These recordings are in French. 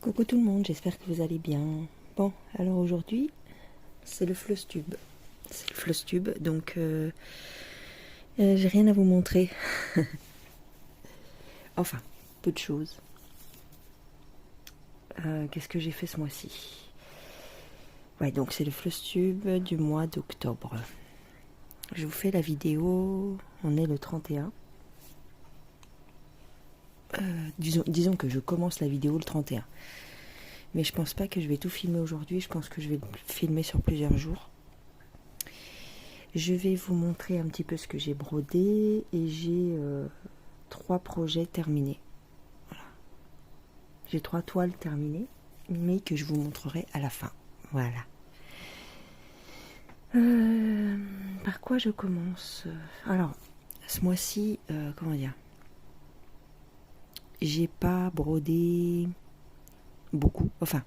Coucou tout le monde, j'espère que vous allez bien. Bon, alors aujourd'hui, c'est le Flosstube. C'est le Flosstube, donc j'ai rien à vous montrer. Enfin, peu de choses. Qu'est-ce que j'ai fait ce mois-ci? Ouais, donc c'est le Flosstube du mois d'octobre. Je vous fais la vidéo, on est le 31. Disons que je commence la vidéo le 31. Mais je pense pas que je vais tout filmer aujourd'hui, je pense que je vais filmer sur plusieurs jours. Je vais vous montrer un petit peu ce que j'ai brodé et j'ai 3 projets terminés. Voilà. J'ai 3 toiles terminées, mais que je vous montrerai à la fin. Voilà. Par quoi je commence? Alors, ce mois-ci, comment dire? J'ai pas brodé beaucoup. Enfin,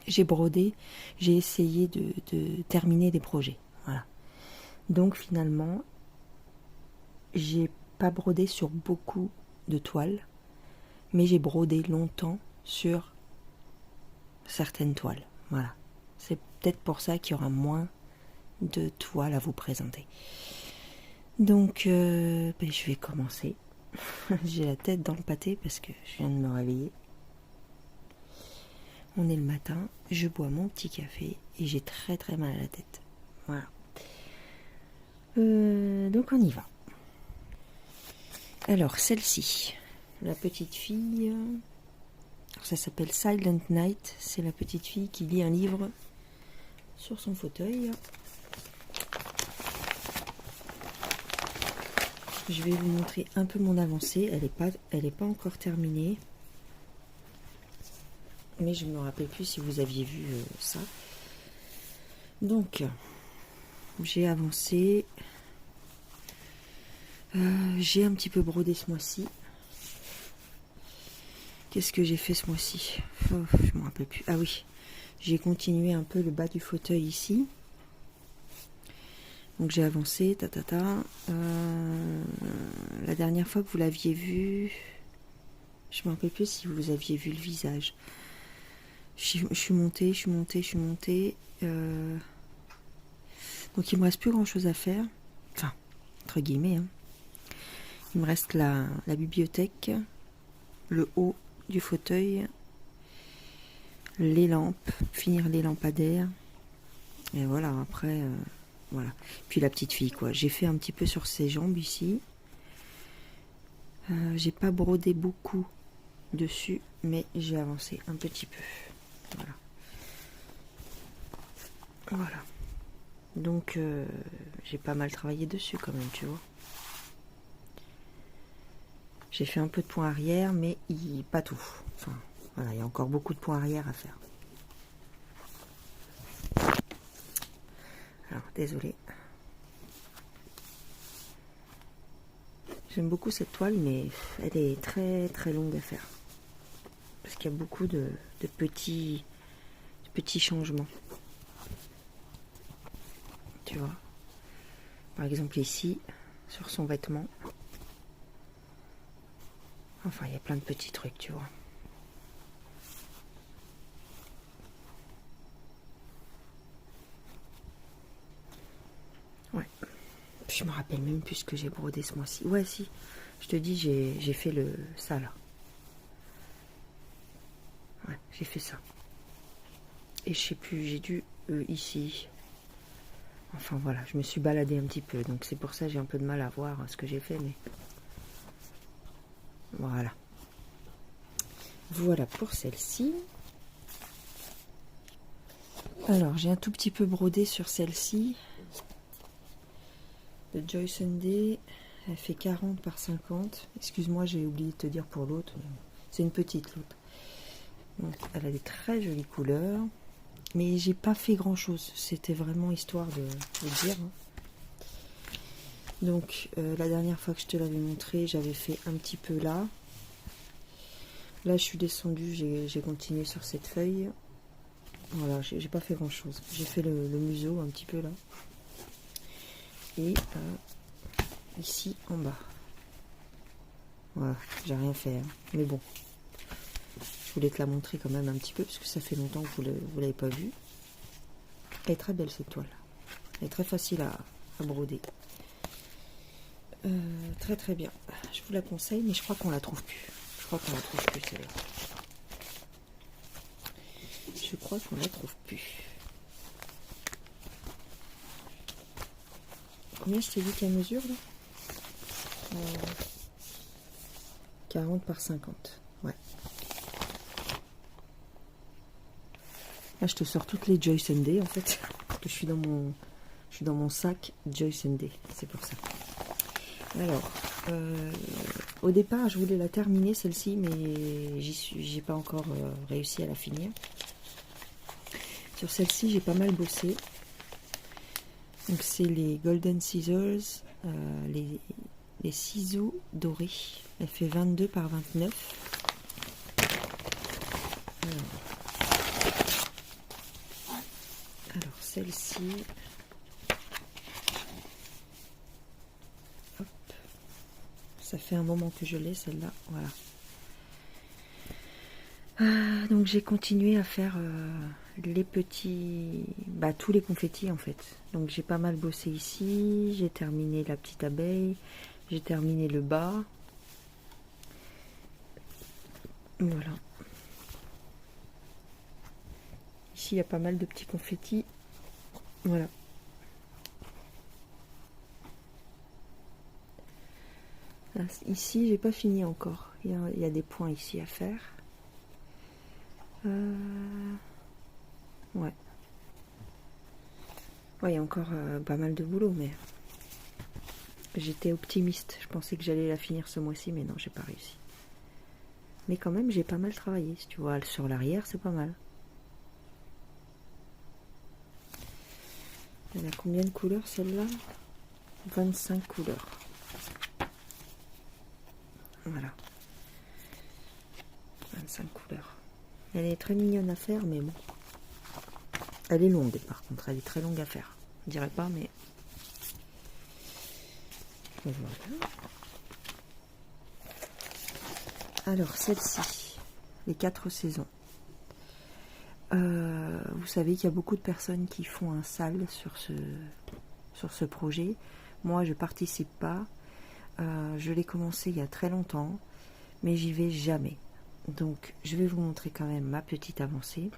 j'ai brodé, j'ai essayé de terminer des projets. Voilà. Donc finalement, j'ai pas brodé sur beaucoup de toiles, mais j'ai brodé longtemps sur certaines toiles. Voilà. C'est peut-être pour ça qu'il y aura moins de toiles à vous présenter. Donc, je vais commencer. J'ai la tête dans le pâté parce que je viens de me réveiller. On est le matin, je bois mon petit café et j'ai très très mal à la tête. Voilà. Donc on y va. Alors celle-ci, la petite fille, ça s'appelle Silent Night. C'est la petite fille qui lit un livre sur son fauteuil. Je vais vous montrer un peu mon avancée. Elle est pas encore terminée. Mais je ne me rappelle plus si vous aviez vu ça. Donc, j'ai avancé. J'ai un petit peu brodé ce mois-ci. Qu'est-ce que j'ai fait ce mois-ci? Je ne me rappelle plus. Ah oui, j'ai continué un peu le bas du fauteuil ici. Donc j'ai avancé, la dernière fois que vous l'aviez vu, je me rappelle plus si vous aviez vu le visage. Je suis montée. Donc il me reste plus grand chose à faire. Enfin, entre guillemets. Hein. Il me reste la bibliothèque, le haut du fauteuil, les lampes, finir les lampadaires. Et voilà, après... Voilà. Puis la petite fille, quoi. J'ai fait un petit peu sur ses jambes ici. J'ai pas brodé beaucoup dessus, mais j'ai avancé un petit peu. Voilà. Voilà. Donc, j'ai pas mal travaillé dessus quand même, tu vois. J'ai fait un peu de point arrière, mais pas tout. Enfin, voilà, il y a encore beaucoup de points arrière à faire. Alors, désolé. J'aime beaucoup cette toile, mais elle est très très longue à faire. Parce qu'il y a beaucoup de petits changements. Tu vois. Par exemple ici, sur son vêtement. Enfin, il y a plein de petits trucs, tu vois. Ouais. Je me rappelle même plus ce que j'ai brodé ce mois-ci. Ouais, si. Je te dis, j'ai fait ça là. Ouais, j'ai fait ça. Et je sais plus, j'ai dû ici. Enfin voilà, je me suis baladée un petit peu. Donc c'est pour ça que j'ai un peu de mal à voir ce que j'ai fait. Mais voilà. Voilà pour celle-ci. Alors, j'ai un tout petit peu brodé sur celle-ci. De Joy Sunday. Elle fait 40 par 50. Excuse-moi, j'ai oublié de te dire pour l'autre. C'est une petite l'autre. Donc, elle a des très jolies couleurs. Mais j'ai pas fait grand chose. C'était vraiment histoire de dire. Hein. Donc, la dernière fois que je te l'avais montré, j'avais fait un petit peu là. Là, je suis descendue, j'ai continué sur cette feuille. Voilà, j'ai pas fait grand chose. J'ai fait le museau un petit peu là. Et ici en bas. Voilà, j'ai rien fait. Hein. Mais bon. Je voulais te la montrer quand même un petit peu, parce que ça fait longtemps que vous ne l'avez pas vue. Elle est très belle cette toile. Elle est très facile à broder. Très très bien. Je vous la conseille, mais je crois qu'on la trouve plus. Je crois qu'on la trouve plus celle-là. Je crois qu'on la trouve plus. Combien je t'ai dit qu'elle mesure là 40 par 50. Ouais. Là, je te sors toutes les Joy Sunday en fait. Parce que je suis dans mon sac Joy Sunday. C'est pour ça. Alors, au départ, je voulais la terminer celle-ci, mais j'ai pas encore réussi à la finir. Sur celle-ci, j'ai pas mal bossé. Donc, c'est les Golden Scissors, les ciseaux dorés. Elle fait 22 par 29. Alors celle-ci. Ça fait un moment que je l'ai, celle-là. Voilà. Donc j'ai continué à faire les petits... tous les confettis en fait. Donc j'ai pas mal bossé ici. J'ai terminé la petite abeille. J'ai terminé le bas. Voilà. Ici il y a pas mal de petits confettis. Voilà. Ici j'ai pas fini encore. Il y a des points ici à faire. Ouais. Ouais, il y a encore pas mal de boulot, mais j'étais optimiste. Je pensais que j'allais la finir ce mois-ci, mais non, j'ai pas réussi. Mais quand même, j'ai pas mal travaillé. Si tu vois, sur l'arrière, c'est pas mal. Elle a combien de couleurs, celle-là? 25 couleurs. Voilà. 25 couleurs. Elle est très mignonne à faire, mais bon. Elle est longue, par contre. Elle est très longue à faire. Je dirais pas, mais... Voilà. Alors, celle-ci. Les 4 saisons. Vous savez qu'il y a beaucoup de personnes qui font un sale sur ce projet. Moi, je participe pas. Je l'ai commencé il y a très longtemps, mais j'y vais jamais. Donc, je vais vous montrer quand même ma petite avancée.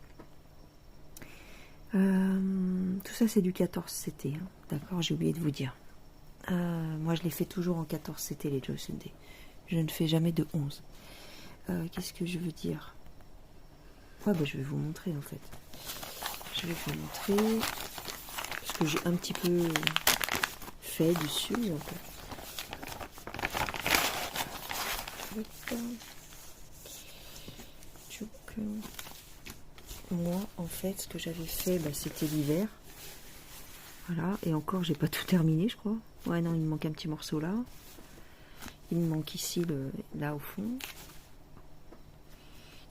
Tout ça, c'est du 14 CT. Hein. D'accord, j'ai oublié de vous dire. Moi, je les fais toujours en 14 CT, les Joy Sunday. Je ne fais jamais de 11. Qu'est-ce que je veux dire? Ouais, je vais vous montrer, en fait. Je vais vous montrer ce que j'ai un petit peu fait dessus. Moi, en fait, ce que j'avais fait, c'était l'hiver. Voilà, et encore, j'ai pas tout terminé, je crois. Ouais, non, il me manque un petit morceau là. Il me manque ici, là au fond.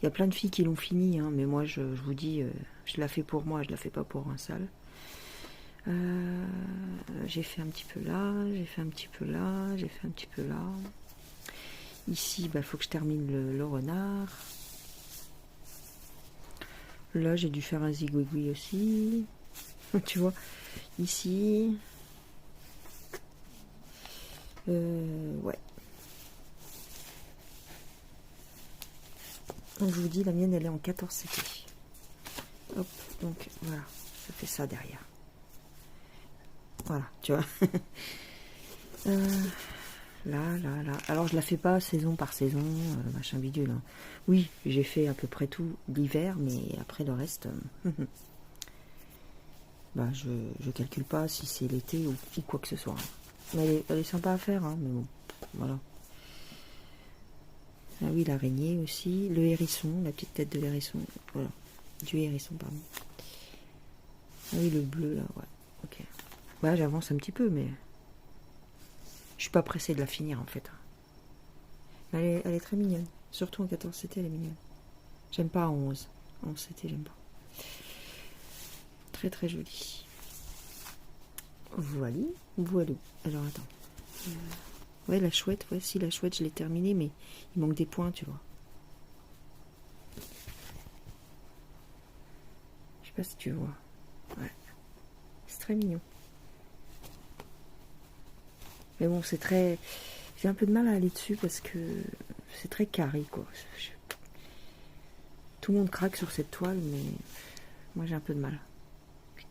Il y a plein de filles qui l'ont fini, hein, mais moi, je vous dis, je la fais pour moi, je la fais pas pour un sale. J'ai fait un petit peu là, j'ai fait un petit peu là, j'ai fait un petit peu là. Ici, il faut que je termine le renard. Là, j'ai dû faire un zigouigoui aussi. Tu vois, ici. Ouais. Donc, je vous dis, la mienne, elle est en 14 CT. Hop, donc, voilà. Ça fait ça derrière. Voilà, tu vois. Là. Alors, je la fais pas saison par saison, machin bidule. Hein. Oui, j'ai fait à peu près tout l'hiver, mais après le reste, je calcule pas si c'est l'été ou quoi que ce soit. Mais elle est sympa à faire, hein, mais bon, voilà. Ah oui, l'araignée aussi, le hérisson, la petite tête de l'hérisson, voilà, du hérisson, pardon. Ah oui, le bleu là, ouais, ok. Ouais, j'avance un petit peu, mais je suis pas pressée de la finir en fait. Elle est très mignonne. Surtout en 14 CT, elle est mignonne. J'aime pas en 11. En 11 CT, j'aime pas. Très très jolie. Voilà. Alors attends. Ouais, la chouette, ouais, si la chouette, je l'ai terminée, mais il manque des points, tu vois. pas si tu vois. Ouais. C'est très mignon. Mais bon, c'est très... J'ai un peu de mal à aller dessus parce que c'est très carré, quoi. Tout le monde craque sur cette toile, mais moi j'ai un peu de mal.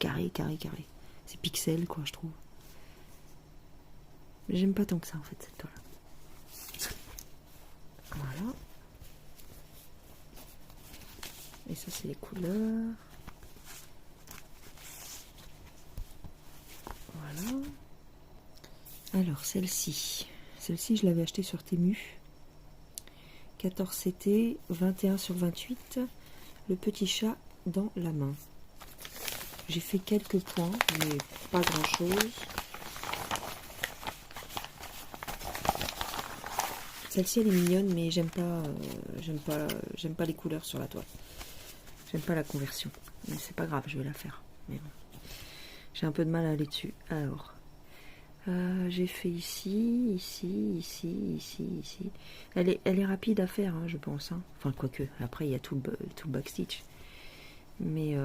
Carré, carré, carré. C'est pixel, quoi, je trouve. Mais j'aime pas tant que ça, en fait, cette toile. Voilà. Et ça, c'est les couleurs. Voilà. Alors, celle-ci. Celle-ci, je l'avais achetée sur Temu. 14 CT, 21 sur 28. Le petit chat dans la main. J'ai fait quelques points, mais pas grand-chose. Celle-ci, elle est mignonne, mais j'aime pas les couleurs sur la toile. J'aime pas la conversion. Mais c'est pas grave, je vais la faire. Mais bon. J'ai un peu de mal à aller dessus. Alors, j'ai fait ici, ici. Elle est rapide à faire, hein, je pense. Hein. Enfin, quoique. Après, il y a tout le backstitch. Mais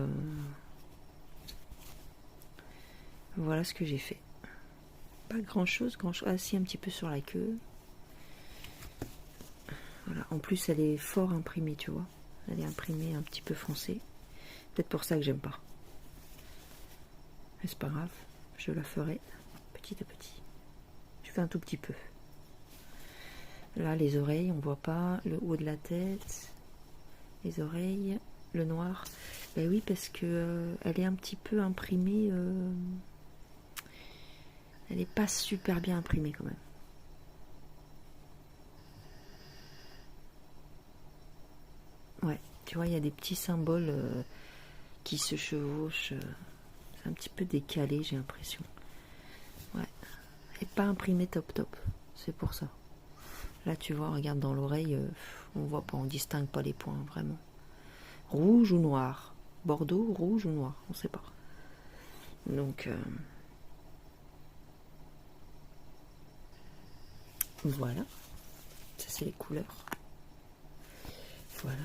voilà ce que j'ai fait. Pas grand-chose. Ah, si, un petit peu sur la queue. Voilà. En plus, elle est fort imprimée, tu vois. Elle est imprimée un petit peu foncée. Peut-être pour ça que j'aime pas. Mais c'est pas grave. Je la ferai petit à petit. Je fais un tout petit peu. Là, les oreilles, on voit pas. Le haut de la tête. Les oreilles. Le noir. Ben oui, parce que elle est un petit peu imprimée. Elle est pas super bien imprimée quand même. Ouais, tu vois, il y a des petits symboles qui se chevauchent. C'est un petit peu décalé, j'ai l'impression. Ouais. Elle n'est pas imprimée top. C'est pour ça. Là, tu vois, regarde dans l'oreille, on voit pas, on distingue pas les points, vraiment. Rouge ou noir. Bordeaux, rouge ou noir, on sait pas. Donc, voilà. Ça, c'est les couleurs. Voilà.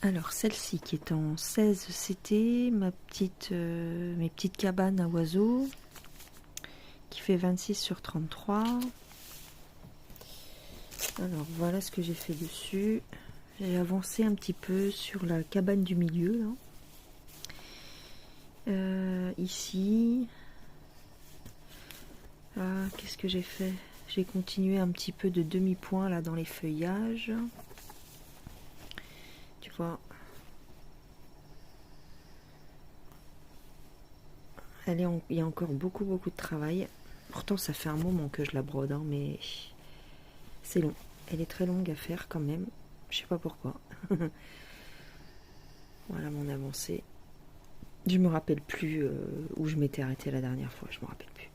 Alors, celle-ci qui est en 16 CT, mes petites cabanes à oiseaux, qui fait 26 sur 33. Alors, voilà ce que j'ai fait dessus. J'ai avancé un petit peu sur la cabane du milieu, là. Ici. Ah, qu'est-ce que j'ai fait? J'ai continué un petit peu de demi-point, là, dans les feuillages. Tu vois, il y a encore beaucoup de travail. Pourtant, ça fait un moment que je la brode, hein, mais c'est long. Elle est très longue à faire quand même. Je sais pas pourquoi. Voilà mon avancée. Je me rappelle plus où je m'étais arrêtée la dernière fois. Je me rappelle plus.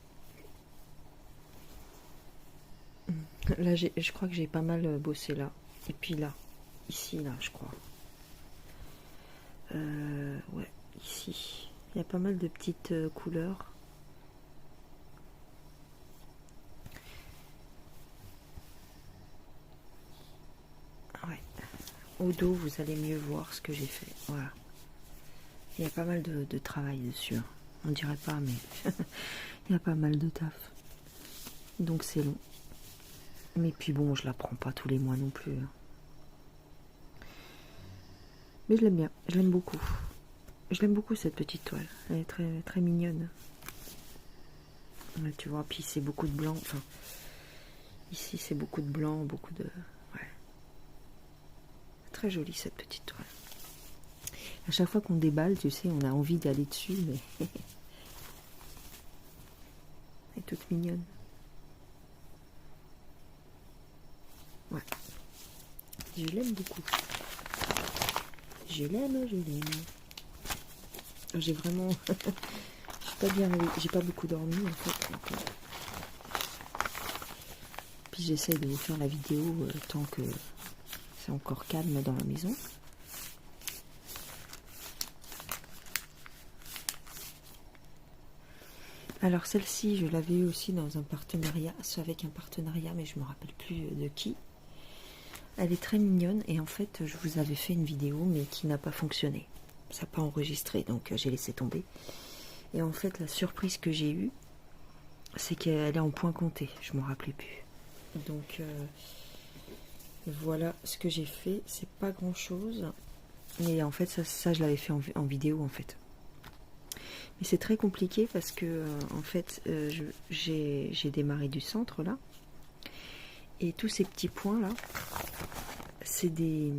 Là, je crois que j'ai pas mal bossé là. Et puis là, ici, là, je crois. Ouais, ici. Il y a pas mal de petites couleurs. Ouais. Au dos, vous allez mieux voir ce que j'ai fait. Voilà. Il y a pas mal de travail dessus. Hein. On dirait pas, mais il y a pas mal de taf. Donc c'est long. Mais puis bon, je la prends pas tous les mois non plus. Hein. Mais je l'aime bien. Je l'aime beaucoup. Je l'aime beaucoup cette petite toile. Elle est très, très mignonne. Ouais, tu vois, puis c'est beaucoup de blanc. Enfin, ici c'est beaucoup de blanc, beaucoup de... Ouais. Très jolie cette petite toile. À chaque fois qu'on déballe, tu sais, on a envie d'aller dessus, mais... Elle est toute mignonne. Ouais. Je l'aime beaucoup. Je l'aime. J'ai vraiment... j'ai pas beaucoup dormi en fait. Donc, puis j'essaie de vous faire la vidéo tant que c'est encore calme dans la maison. Alors celle-ci, je l'avais eu aussi dans un partenariat, avec un partenariat, mais je me rappelle plus de qui. Elle est très mignonne et en fait je vous avais fait une vidéo mais qui n'a pas fonctionné. Ça n'a pas enregistré donc j'ai laissé tomber. Et en fait la surprise que j'ai eue, c'est qu'elle est en point compté, je m'en rappelais plus. Donc voilà ce que j'ai fait, c'est pas grand chose. Mais en fait ça je l'avais fait en vidéo en fait. Mais c'est très compliqué parce que en fait j'ai démarré du centre là. Et tous ces petits points là, c'est des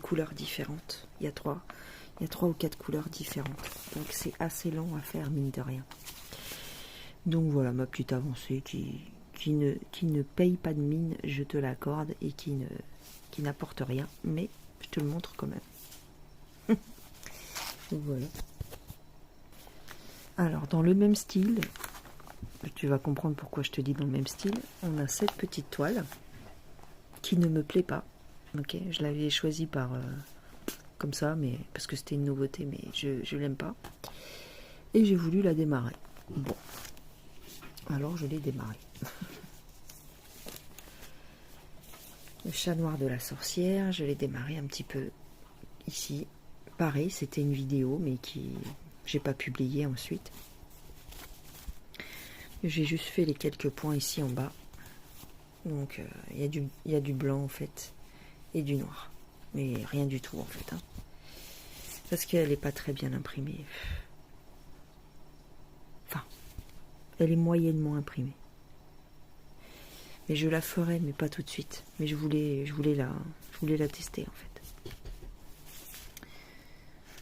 couleurs différentes. Il y a trois ou quatre couleurs différentes. Donc c'est assez long à faire, mine de rien. Donc voilà ma petite avancée qui ne paye pas de mine, je te l'accorde, et qui n'apporte rien, mais je te le montre quand même. Donc voilà. Alors dans le même style, tu vas comprendre pourquoi je te dis dans le même style, on a cette petite toile qui ne me plaît pas. Ok, je l'avais choisie par comme ça, mais parce que c'était une nouveauté, mais je l'aime pas. Et j'ai voulu la démarrer. Bon, alors je l'ai démarrée. Le chat noir de la sorcière, je l'ai démarré un petit peu ici. Pareil, c'était une vidéo, mais qui j'ai pas publié ensuite. J'ai juste fait les quelques points ici en bas. Donc il y a du blanc en fait et du noir, mais rien du tout en fait. Hein. Parce qu'elle n'est pas très bien imprimée. Enfin, elle est moyennement imprimée. Mais je la ferai, mais pas tout de suite. Mais je voulais la tester en fait.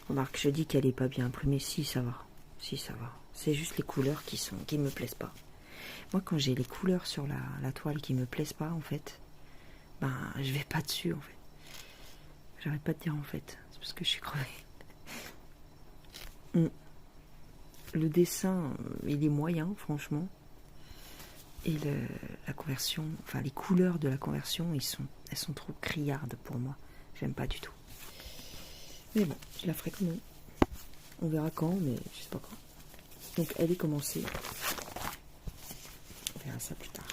Remarque, je dis qu'elle est pas bien imprimée. Si ça va, si ça va. C'est juste les couleurs qui me plaisent pas. Moi, quand j'ai les couleurs sur la toile qui me plaisent pas, en fait, ben, je vais pas dessus, en fait. J'arrête pas de dire, en fait. C'est parce que je suis crevée. Le dessin, il est moyen, franchement. Et la conversion, enfin, les couleurs de la conversion, elles sont trop criardes pour moi. J'aime pas du tout. Mais bon, je la ferai quand même. On verra quand, mais je sais pas quand. Donc, elle est commencée. On verra ça plus tard.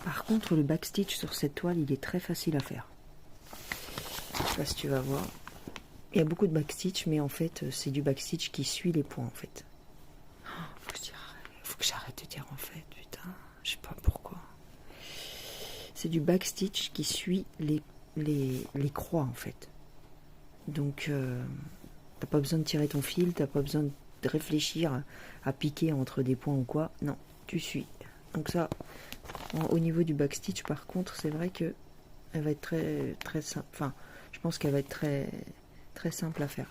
Par contre, le backstitch sur cette toile, il est très facile à faire. Je sais pas si tu vas voir. Il y a beaucoup de backstitch, mais en fait, c'est du backstitch qui suit les points, en fait. Faut que j'arrête de dire en fait, putain. Je sais pas pourquoi. C'est du backstitch qui suit les croix, en fait. Donc, t'as pas besoin de tirer ton fil, t'as pas besoin de réfléchir à piquer entre des points ou quoi. Non, tu suis. Donc ça, au niveau du backstitch, par contre, c'est vrai que elle va être très, très simple. Enfin, je pense qu'elle va être très, très simple à faire.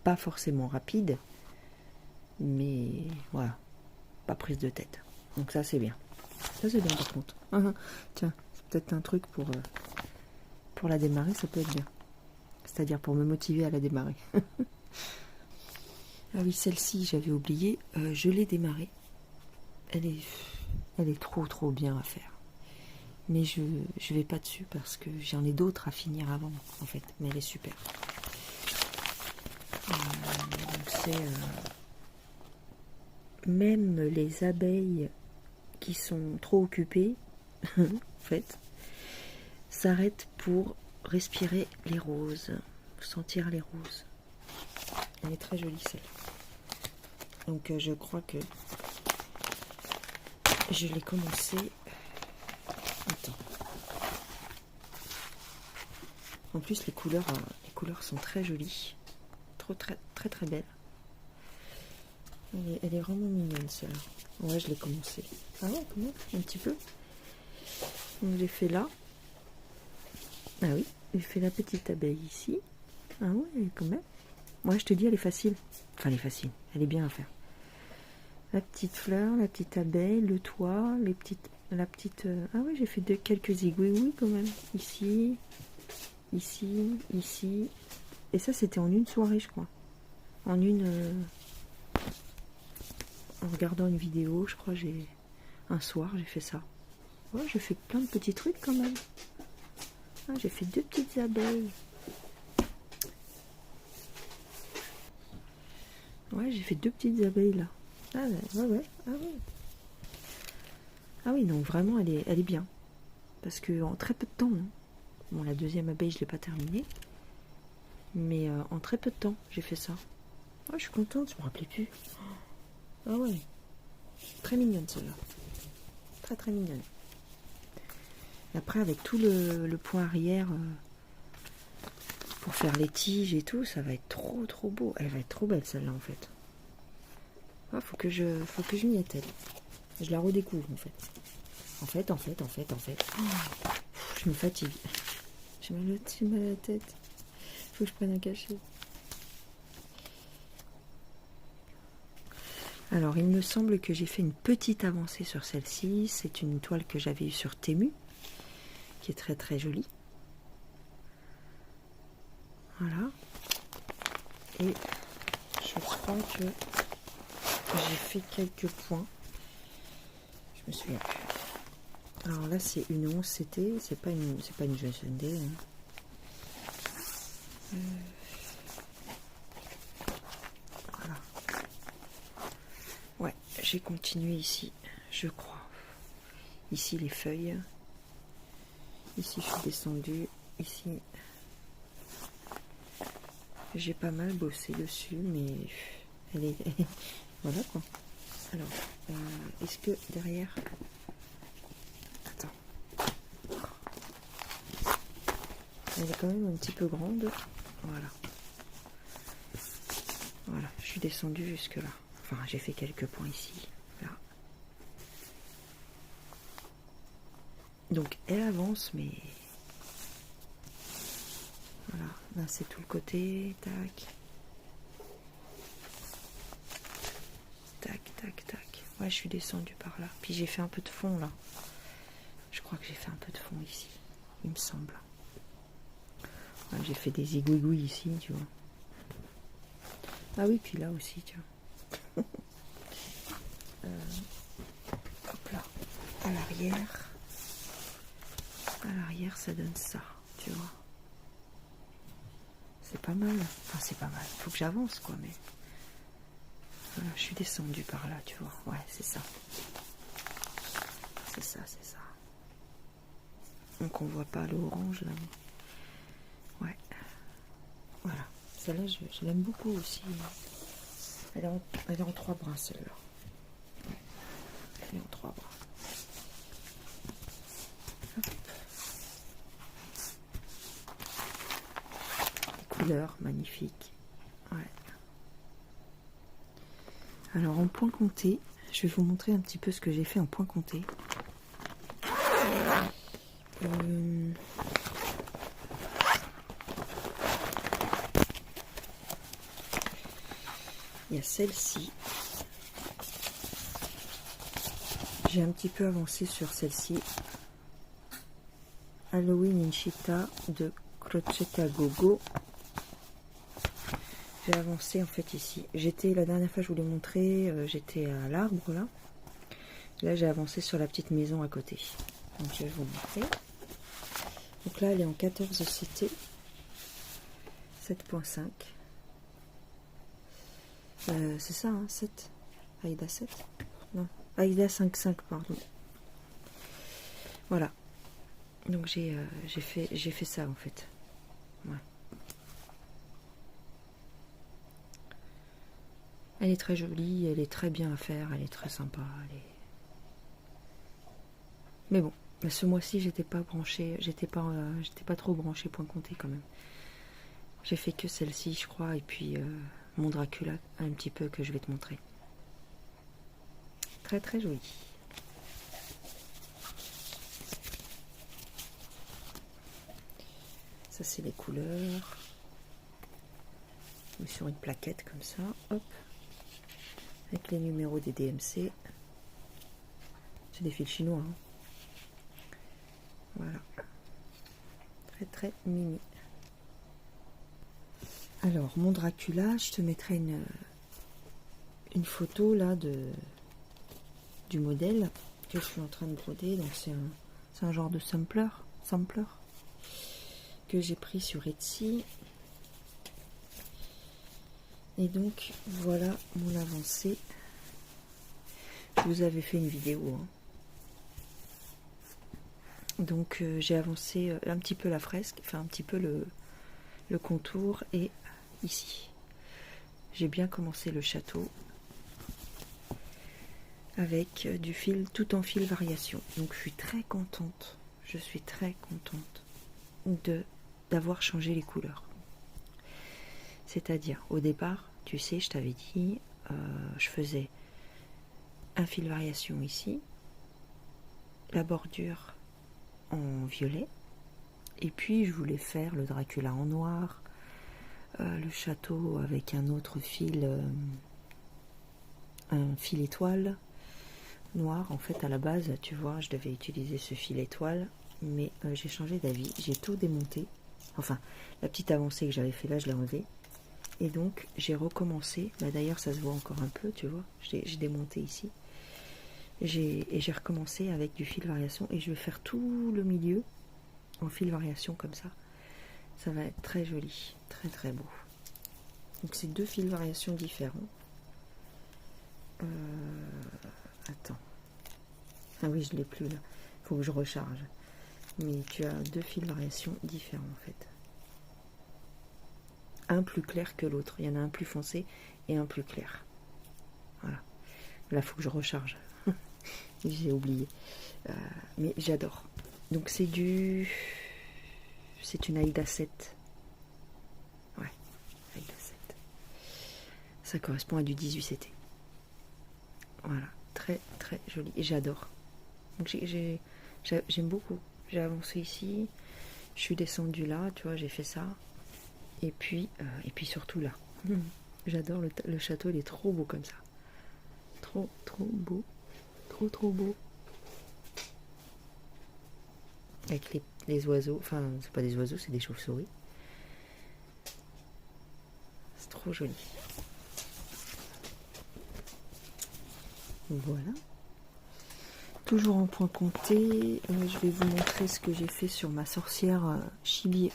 Pas forcément rapide, mais voilà, pas prise de tête. Donc ça, c'est bien. Ça, c'est bien par contre. Tiens, c'est peut-être un truc pour la démarrer, ça peut être bien. C'est-à-dire pour me motiver à la démarrer. Ah oui, celle-ci, j'avais oublié. Je l'ai démarrée. Elle est trop bien à faire. Mais je vais pas dessus parce que j'en ai d'autres à finir avant, en fait. Mais elle est super. Donc c'est... même les abeilles qui sont trop occupées, en fait, s'arrêtent pour respirer les roses, sentir les roses. Elle est très jolie celle. Donc je crois que je l'ai commencé. Attends. En plus les couleurs sont très jolies, très belles. Elle est vraiment mignonne celle-là. Ouais, je l'ai commencé. Ah ouais, quand même, un petit peu. Donc j'ai fait là. Ah oui, j'ai fait la petite abeille ici. Ah ouais, quand même. Moi, je te dis, elle est facile. Enfin, elle est facile. Elle est bien à faire. La petite fleur, la petite abeille, le toit, la petite... Ah oui, j'ai fait quelques zigouigouis quand même. Ici, ici. Et ça, c'était en une soirée, je crois. En regardant une vidéo, je crois, un soir, j'ai fait ça. Ouais, j'ai fait plein de petits trucs quand même. Ah, j'ai fait 2 petites abeilles. Ouais, j'ai fait 2 petites abeilles là. Ah ouais. Ah ouais. Ah oui, donc vraiment, elle est bien. Parce que en très peu de temps, hein. Bon, la deuxième abeille, je ne l'ai pas terminée. Mais en très peu de temps, j'ai fait ça. Oh, je suis contente, je me rappelais plus. Ah ouais, très mignonne celle-là. Très très mignonne. Et après, avec tout le point arrière pour faire les tiges et tout, ça va être trop trop beau. Elle va être trop belle celle-là en fait. Ah, faut que je m'y attelle. Je la redécouvre en fait. En fait. Oh, je me fatigue. J'ai mal à la tête. Faut que je prenne un cachet. Alors, il me semble que j'ai fait une petite avancée sur celle-ci. C'est une toile que j'avais eue sur Temu, qui est très très jolie. Voilà. Et je crois que j'ai fait quelques points. Je me souviens plus. Alors là, c'est une 11 CT. C'est pas une JSND. Hein. Voilà. Ouais, j'ai continué ici, je crois. Ici, les feuilles. Ici, je suis descendue. Ici, j'ai pas mal bossé dessus, mais elle est... voilà quoi. Alors, est-ce que derrière... Attends. Elle est quand même un petit peu grande. Voilà. Voilà, je suis descendue jusque là. Enfin, j'ai fait quelques points ici. Là. Donc, elle avance, mais... Voilà, là c'est tout le côté. Tac. Tac, tac, tac. Ouais, je suis descendue par là. Puis j'ai fait un peu de fond là. Je crois que j'ai fait un peu de fond ici. Il me semble. Ouais, j'ai fait des égouigouilles ici, tu vois. Ah oui, puis là aussi, tu vois. Hop là. À l'arrière. À l'arrière, ça donne ça, tu vois. C'est pas mal. Enfin, c'est pas mal. Faut que j'avance, quoi, mais... Voilà, je suis descendue par là, tu vois. Ouais, c'est ça. C'est ça, c'est ça. Donc on voit pas l'orange, là. Ouais. Voilà. Celle-là, je l'aime beaucoup aussi. Elle est en 3 brins, celle-là. Ouais. Elle est en 3 brins. Couleur magnifique. Ouais. Alors en point compté, je vais vous montrer un petit peu ce que j'ai fait en point compté. Il y a celle-ci. J'ai un petit peu avancé sur celle-ci. Halloween Inchita de Crocetta Gogo. J'ai avancé en fait ici. J'étais, la dernière fois je vous l'ai montré, j'étais à l'arbre là. Là j'ai avancé sur la petite maison à côté. Donc je vais vous montrer. Donc là elle est en 14 CT. 7.5. C'est ça, hein, 7. Aïda 7. Non, Aïda 5.5, pardon. Voilà. Donc j'ai fait ça en fait. Ouais. Elle est très jolie, elle est très bien à faire, elle est très sympa. Mais bon, ce mois-ci j'étais pas branchée, j'étais pas trop branchée point compté quand même. J'ai fait que celle-ci je crois, et puis mon Dracula un petit peu que je vais te montrer. Très très joli. Ça c'est les couleurs. Sur une plaquette comme ça, hop. Avec les numéros des DMC. C'est des fils chinois. Hein. Voilà. Très très mimi. Alors, mon Dracula, je te mettrai une photo là du modèle que je suis en train de broder. Donc c'est un genre de sampler que j'ai pris sur Etsy. Et donc voilà mon avancée. Je vous avais fait une vidéo. Hein. Donc j'ai avancé un petit peu la fresque, enfin un petit peu le contour, et ici j'ai bien commencé le château avec du fil, tout en fil variation. Donc je suis très contente, d'avoir changé les couleurs. C'est-à-dire, au départ, tu sais, je t'avais dit, je faisais un fil variation ici, la bordure en violet, et puis je voulais faire le Dracula en noir, le château avec un autre fil, un fil étoile noir. En fait, à la base, tu vois, je devais utiliser ce fil étoile, mais j'ai changé d'avis, j'ai tout démonté. Enfin, la petite avancée que j'avais fait là, je l'ai enlevée. Et donc, j'ai recommencé. Bah, d'ailleurs, ça se voit encore un peu, tu vois. J'ai démonté ici. Et j'ai recommencé avec du fil variation. Et je vais faire tout le milieu en fil variation comme ça. Ça va être très joli. Très, très beau. Donc, c'est 2 fils variation différents. Attends. Ah oui, je l'ai plus là. Il faut que je recharge. Mais tu as 2 fils variation différents en fait. Un plus clair que l'autre. Il y en a un plus foncé et un plus clair. Voilà. Là, il faut que je recharge. J'ai oublié. Mais j'adore. Donc c'est une Aïda 7. Ouais, Aïda 7. Ça correspond à du 18 CT. Voilà, très très joli. Et j'adore. Donc j'aime beaucoup. J'ai avancé ici. Je suis descendue là, tu vois, j'ai fait ça. Et puis surtout là. J'adore le château, il est trop beau comme ça. Trop beau. Trop beau. Avec les oiseaux. Enfin, c'est pas des oiseaux, c'est des chauves-souris. C'est trop joli. Voilà. Toujours en point compté. Je vais vous montrer ce que j'ai fait sur ma sorcière Chibiawa.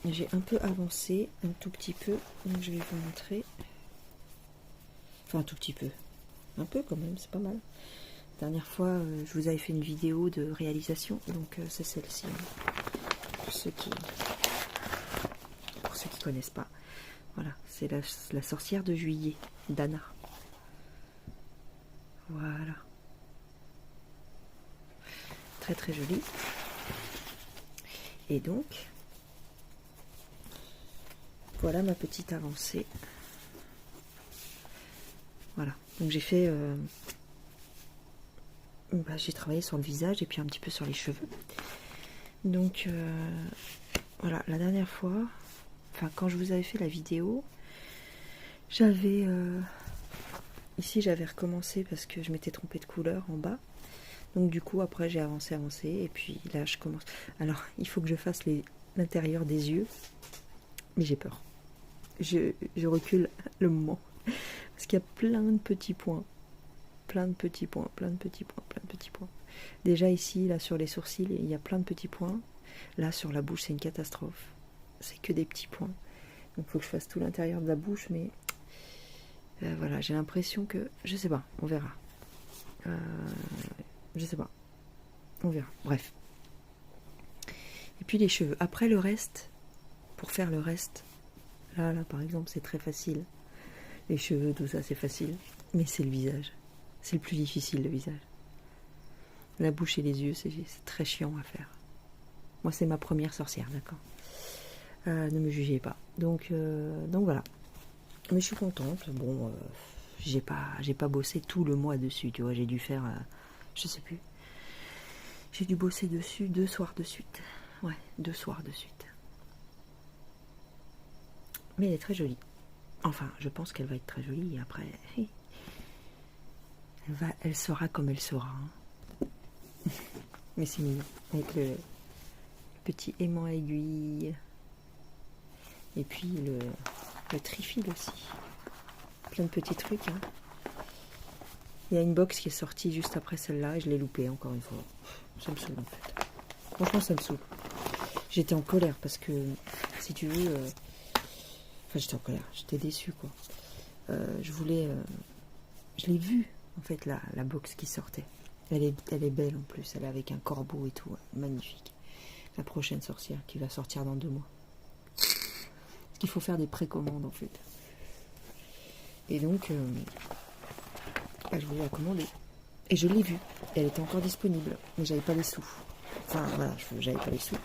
J'ai un peu avancé, un tout petit peu, donc je vais vous montrer. Enfin, un tout petit peu. Un peu quand même, c'est pas mal. La dernière fois, je vous avais fait une vidéo de réalisation, donc c'est celle-ci. Pour ceux qui connaissent pas. Voilà, c'est la sorcière de juillet, d'Anna. Voilà. Très très joli. Et donc, voilà ma petite avancée. Voilà, donc j'ai fait... j'ai travaillé sur le visage et puis un petit peu sur les cheveux. Donc, voilà, la dernière fois, enfin quand je vous avais fait la vidéo, j'avais... ici j'avais recommencé parce que je m'étais trompée de couleur en bas. Donc du coup après j'ai avancé et puis là je commence. Alors il faut que je fasse l'intérieur des yeux, mais j'ai peur. Je recule le moment parce qu'il y a plein de petits points, Déjà ici là sur les sourcils il y a plein de petits points. Là sur la bouche c'est une catastrophe. C'est que des petits points. Donc il faut que je fasse tout l'intérieur de la bouche, mais voilà, j'ai l'impression que je sais pas, on verra. Je sais pas. On verra. Bref. Et puis les cheveux. Après le reste, pour faire le reste, là par exemple, c'est très facile. Les cheveux, tout ça, c'est facile. Mais c'est le visage. C'est le plus difficile, le visage. La bouche et les yeux, c'est très chiant à faire. Moi, c'est ma première sorcière, d'accord. Ne me jugez pas. Donc voilà. Mais je suis contente. Bon, j'ai pas bossé tout le mois dessus, tu vois. J'ai dû faire, je sais plus. J'ai dû bosser dessus 2 soirs de suite. Ouais, 2 soirs de suite. Mais elle est très jolie. Enfin, je pense qu'elle va être très jolie. Et après, elle sera comme elle sera. Hein. Mais c'est mignon. Avec le petit aimant aiguille. Et puis le trifil aussi. Plein de petits trucs. Hein. Il y a une box qui est sortie juste après celle-là et je l'ai loupée encore une fois. Ça me saoule en fait. Franchement, ça me saoule. J'étais en colère parce que, si tu veux... Enfin, j'étais en colère. J'étais déçue, quoi. Je l'ai vu, en fait, la box qui sortait. Elle est belle en plus, elle est avec un corbeau et tout, magnifique. La prochaine sorcière qui va sortir dans 2 mois. Parce qu'il faut faire des précommandes en fait. Et donc, je voulais la commander. Et je l'ai vue. Elle était encore disponible, mais j'avais pas les sous. Enfin voilà, j'avais pas les sous.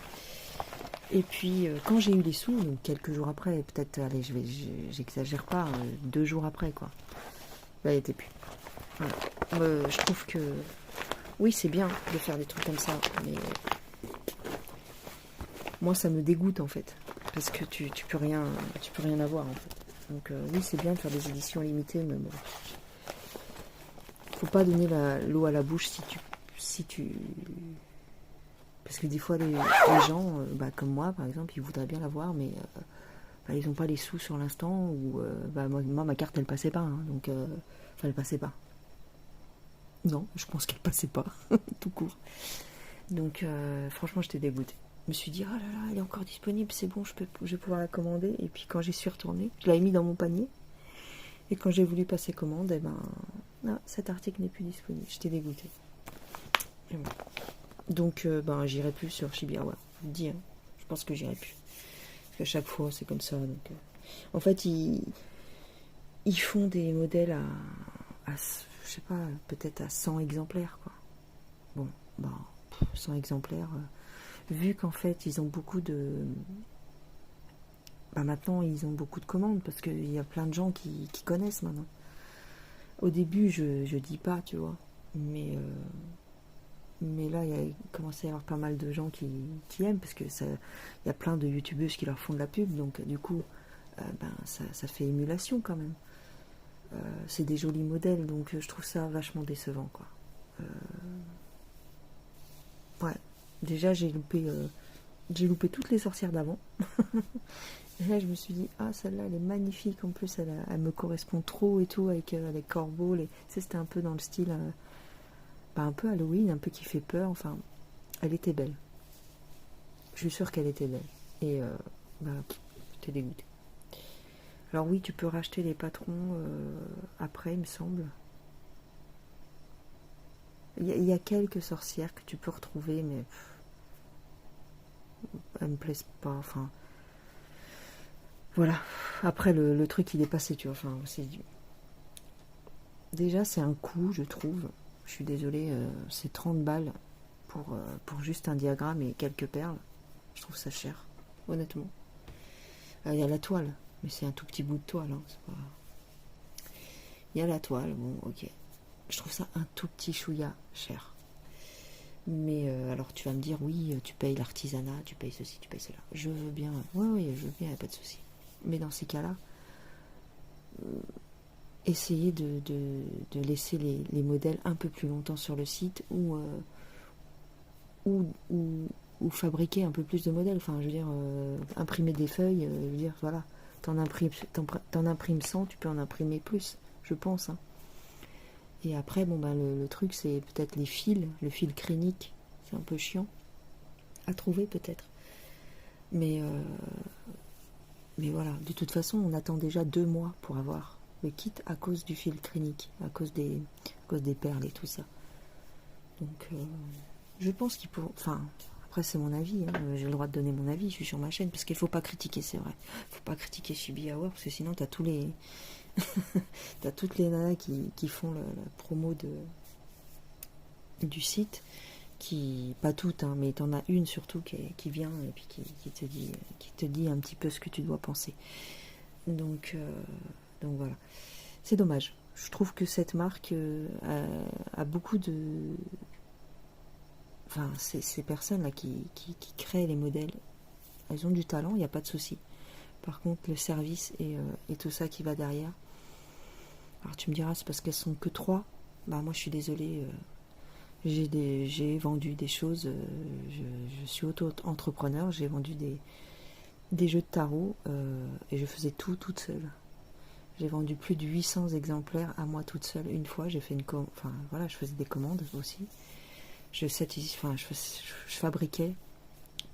Et puis quand j'ai eu les sous, donc quelques jours après, peut-être, allez, j'exagère pas, 2 jours après quoi. Bah, elle était plus. Voilà. Je trouve que oui, c'est bien de faire des trucs comme ça, mais moi ça me dégoûte en fait, parce que tu peux rien avoir en fait. Donc oui, c'est bien de faire des éditions limitées, mais bon, faut pas donner l'eau à la bouche si tu parce que des fois les gens, comme moi par exemple, ils voudraient bien l'avoir, mais ils n'ont pas les sous sur l'instant, ou moi ma carte elle passait pas, hein, donc elle passait pas. Non, je pense qu'elle passait pas, tout court. Donc franchement j'étais dégoûtée. Je me suis dit, oh là là, elle est encore disponible, c'est bon, je vais pouvoir la commander. Et puis quand j'y suis retournée, je l'avais mis dans mon panier. Et quand j'ai voulu passer commande, non, cet article n'est plus disponible. J'étais dégoûtée. Et bon. Donc j'irai plus sur Shibiawa. Je vous le dis, hein, je pense que j'irai plus. Parce qu'à chaque fois, c'est comme ça. Donc, en fait, ils font des modèles à je sais pas, peut-être à 100 exemplaires, quoi. Bon, 100 exemplaires... vu qu'en fait ils ont beaucoup de maintenant ils ont beaucoup de commandes, parce qu'il y a plein de gens qui connaissent maintenant. Au début je dis pas, tu vois, mais là il commence à y avoir pas mal de gens qui aiment, parce que il y a plein de youtubeuses qui leur font de la pub, donc du coup ça fait émulation quand même. C'est des jolis modèles, donc je trouve ça vachement décevant, quoi. Ouais. Déjà, j'ai loupé toutes les sorcières d'avant. Et là, je me suis dit, celle-là, elle est magnifique. En plus, elle me correspond trop et tout, avec les corbeaux. C'était un peu dans le style, un peu Halloween, un peu qui fait peur. Enfin, elle était belle. Je suis sûre qu'elle était belle. Et j'étais dégoûtée. Alors oui, tu peux racheter les patrons après, il me semble. Il y a quelques sorcières que tu peux retrouver, mais... elles me plaisent pas, enfin voilà. Après le truc il est passé, tu vois, déjà c'est un coût, je trouve, je suis désolée, c'est 30 balles pour juste un diagramme et quelques perles. Je trouve ça cher, honnêtement. Il y a la toile, mais c'est un tout petit bout de toile, hein, c'est pas... il y a la toile, bon ok, je trouve ça un tout petit chouïa cher. Mais alors tu vas me dire, oui, tu payes l'artisanat, tu payes ceci, tu payes cela. Je veux bien, oui, je veux bien, il n'y a pas de souci. Mais dans ces cas-là, essayez de laisser les modèles un peu plus longtemps sur le site, ou fabriquer un peu plus de modèles. Enfin, je veux dire, imprimer des feuilles, je veux dire, voilà, t'en imprimes 100, tu peux en imprimer plus, je pense, hein. Et après, le truc, c'est peut-être les fils, le fil crénique, c'est un peu chiant à trouver peut-être. Mais voilà, de toute façon, on attend déjà 2 mois pour avoir le kit à cause du fil crénique, à cause des perles et tout ça. Donc, je pense qu'il faut... Enfin, après, c'est mon avis, hein, j'ai le droit de donner mon avis, je suis sur ma chaîne, parce qu'il faut pas critiquer, c'est vrai. Faut pas critiquer Shibiawa, parce que sinon, t'as tous les... t'as toutes les nanas qui font la promo du site, pas toutes, hein, mais t'en as une surtout qui vient et puis qui te dit un petit peu ce que tu dois penser. Donc voilà, c'est dommage. Je trouve que cette marque a beaucoup de... Enfin, ces personnes là qui créent les modèles, elles ont du talent, il n'y a pas de souci. Par contre, le service et tout ça qui va derrière... Alors tu me diras, c'est parce qu'elles sont que 3. Moi je suis désolée, j'ai vendu des choses, je suis auto-entrepreneur, j'ai vendu des jeux de tarot, et je faisais tout toute seule. J'ai vendu plus de 800 exemplaires à moi toute seule. Une fois, j'ai fait je faisais des commandes aussi. Je fabriquais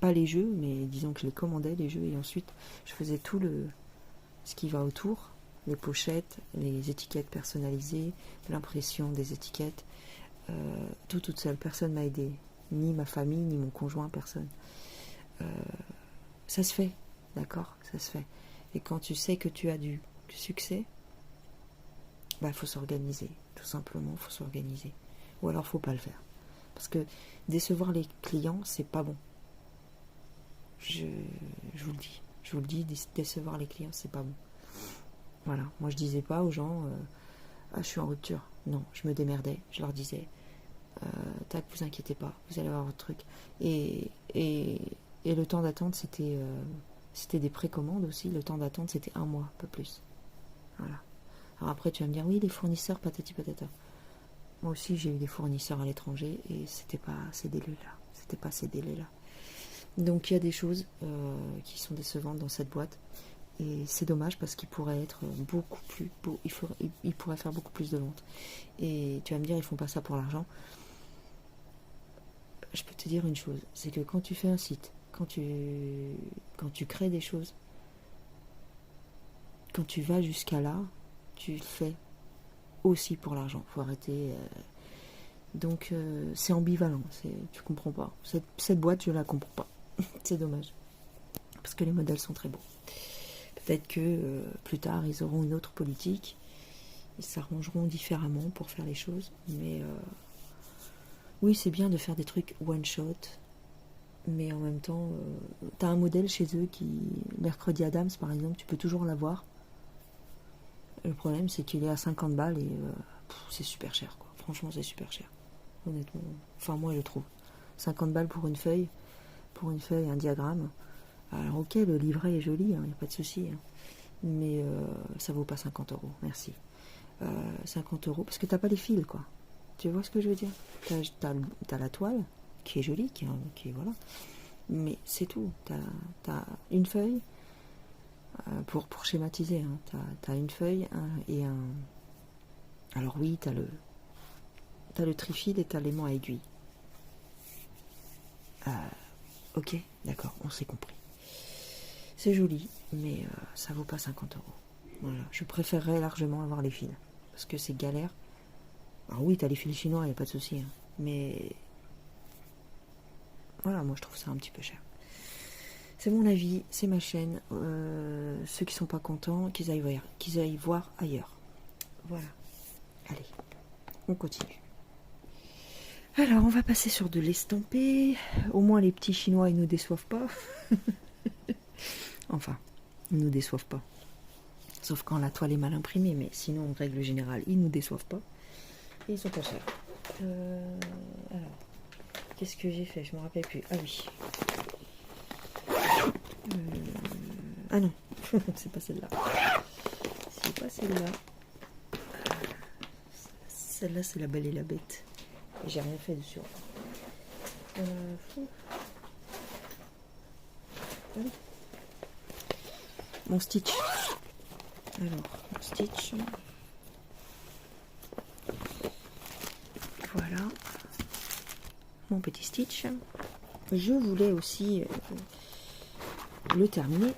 pas les jeux, mais disons que je les commandais les jeux, et ensuite je faisais tout ce qui va autour. les pochettes, les étiquettes personnalisées, l'impression des étiquettes, tout toute seule. Personne m'a aidé, ni ma famille, ni mon conjoint, personne. Ça se fait, d'accord, ça se fait. Et quand tu sais que tu as du succès, bah faut s'organiser, tout simplement, faut s'organiser. Ou alors faut pas le faire, parce que décevoir les clients, c'est pas bon. Je vous le dis, décevoir les clients, c'est pas bon. Voilà, moi je disais pas aux gens, je suis en rupture. Non, je me démerdais, je leur disais, tac, vous inquiétez pas, vous allez avoir votre truc. Et le temps d'attente, c'était des précommandes aussi. Le temps d'attente, c'était 1 mois, pas plus. Voilà. Alors après, tu vas me dire, oui, les fournisseurs, patati patata. Moi aussi, j'ai eu des fournisseurs à l'étranger et c'était pas ces délais-là. C'était pas ces délais-là. Donc il y a des choses qui sont décevantes dans cette boîte. Et c'est dommage parce qu'il pourrait être beaucoup plus beau. Il pourrait faire beaucoup plus de ventes. Et tu vas me dire, ils font pas ça pour l'argent. Je peux te dire une chose, c'est que quand tu fais un site, quand tu crées des choses, quand tu vas jusqu'à là, tu le fais aussi pour l'argent. Faut arrêter. Donc c'est ambivalent. Tu comprends pas. Cette boîte, je la comprends pas. C'est dommage. Parce que les modèles sont très beaux. Peut-être que plus tard, ils auront une autre politique. Ils s'arrangeront différemment pour faire les choses. Mais oui, c'est bien de faire des trucs one shot. Mais en même temps, tu as un modèle chez eux qui, Mercredi Adams par exemple, tu peux toujours l'avoir. Le problème, c'est qu'il est à 50 balles et c'est super cher, quoi. Franchement, c'est super cher. Honnêtement. Enfin, moi, je trouve. 50 balles pour une feuille, un diagramme. Alors, ok, le livret est joli, il n'y a pas de souci. Hein. Mais ça vaut pas 50 euros, merci. 50 euros, parce que t'as pas les fils, quoi. Tu vois ce que je veux dire? T'as la toile, qui est jolie, qui est voilà. Mais c'est tout. T'as une feuille, pour schématiser, hein. T'as une feuille et un... Alors oui, t'as le trifil et t'as l'aimant à aiguille. Ok, d'accord, on s'est compris. C'est joli, mais ça vaut pas 50 euros. Voilà, je préférerais largement avoir les fils, parce que c'est galère. Alors oui, t'as les fils chinois, il n'y a pas de souci, hein. Mais voilà, moi je trouve ça un petit peu cher. C'est mon avis, c'est ma chaîne. Ceux qui sont pas contents, qu'ils aillent voir ailleurs. Voilà. Allez, on continue. Alors, on va passer sur de l'estampé. Au moins, les petits Chinois, ils nous déçoivent pas. Enfin, ils nous déçoivent pas. Sauf quand la toile est mal imprimée, mais sinon, en règle générale, ils nous déçoivent pas. Et ils sont pas chers. Alors, qu'est-ce que j'ai fait? Je me rappelle plus. Ah oui. Ah non, c'est pas celle-là. C'est pas celle-là. Celle-là, c'est La Belle et la Bête. Et j'ai rien fait dessus. Mon Stitch. Alors, mon Stitch. Voilà. Mon petit Stitch. Je voulais aussi le terminer.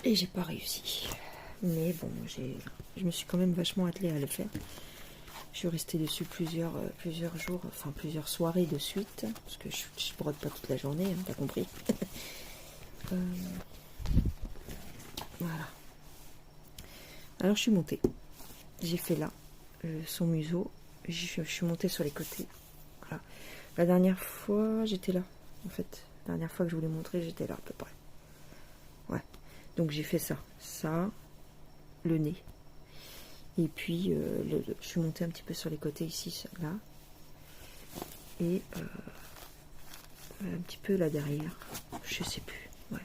Et j'ai pas réussi. Mais bon, je me suis quand même vachement attelée à le faire. Je suis restée dessus plusieurs jours, enfin plusieurs soirées de suite, parce que je brode pas toute la journée, hein, t'as compris. Voilà. Alors je suis montée. J'ai fait là son museau. Je suis montée sur les côtés. Voilà. La dernière fois, j'étais là. En fait, la dernière fois que je vous l'ai montré, j'étais là à peu près. Ouais. Donc j'ai fait ça, le nez. Et puis, je suis montée un petit peu sur les côtés ici, là. Et un petit peu là derrière. Je sais plus. Ouais.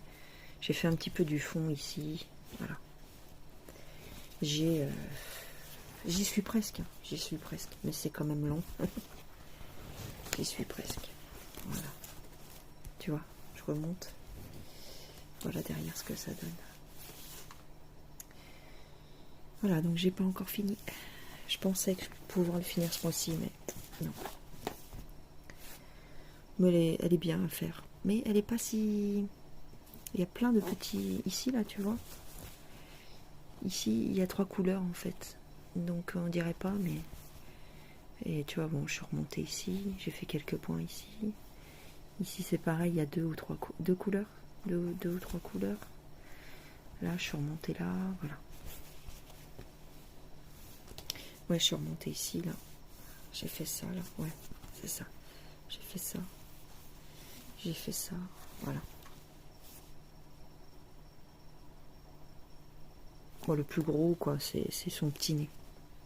J'ai fait un petit peu du fond ici. Voilà. J'y suis presque. J'y suis presque. Mais c'est quand même long. J'y suis presque. Voilà. Tu vois, je remonte. Voilà derrière ce que ça donne. Voilà, donc j'ai pas encore fini. Je pensais que je pouvais pouvoir le finir ce mois-ci, mais non. Mais elle est bien à faire. Mais elle est pas si... Il y a plein de petits... Ici, là, tu vois. Ici, il y a 3 couleurs en fait. Donc on dirait pas, mais... Et tu vois, bon, je suis remontée ici. J'ai fait quelques points ici. Ici, c'est pareil, il y a 2 ou 3 couleurs. 2 ou 3 couleurs. Là, je suis remontée là, voilà. Ouais, je suis remontée ici, là. J'ai fait ça, là. Ouais, c'est ça. J'ai fait ça. J'ai fait ça. Voilà. Bon, le plus gros, quoi, c'est son petit nez.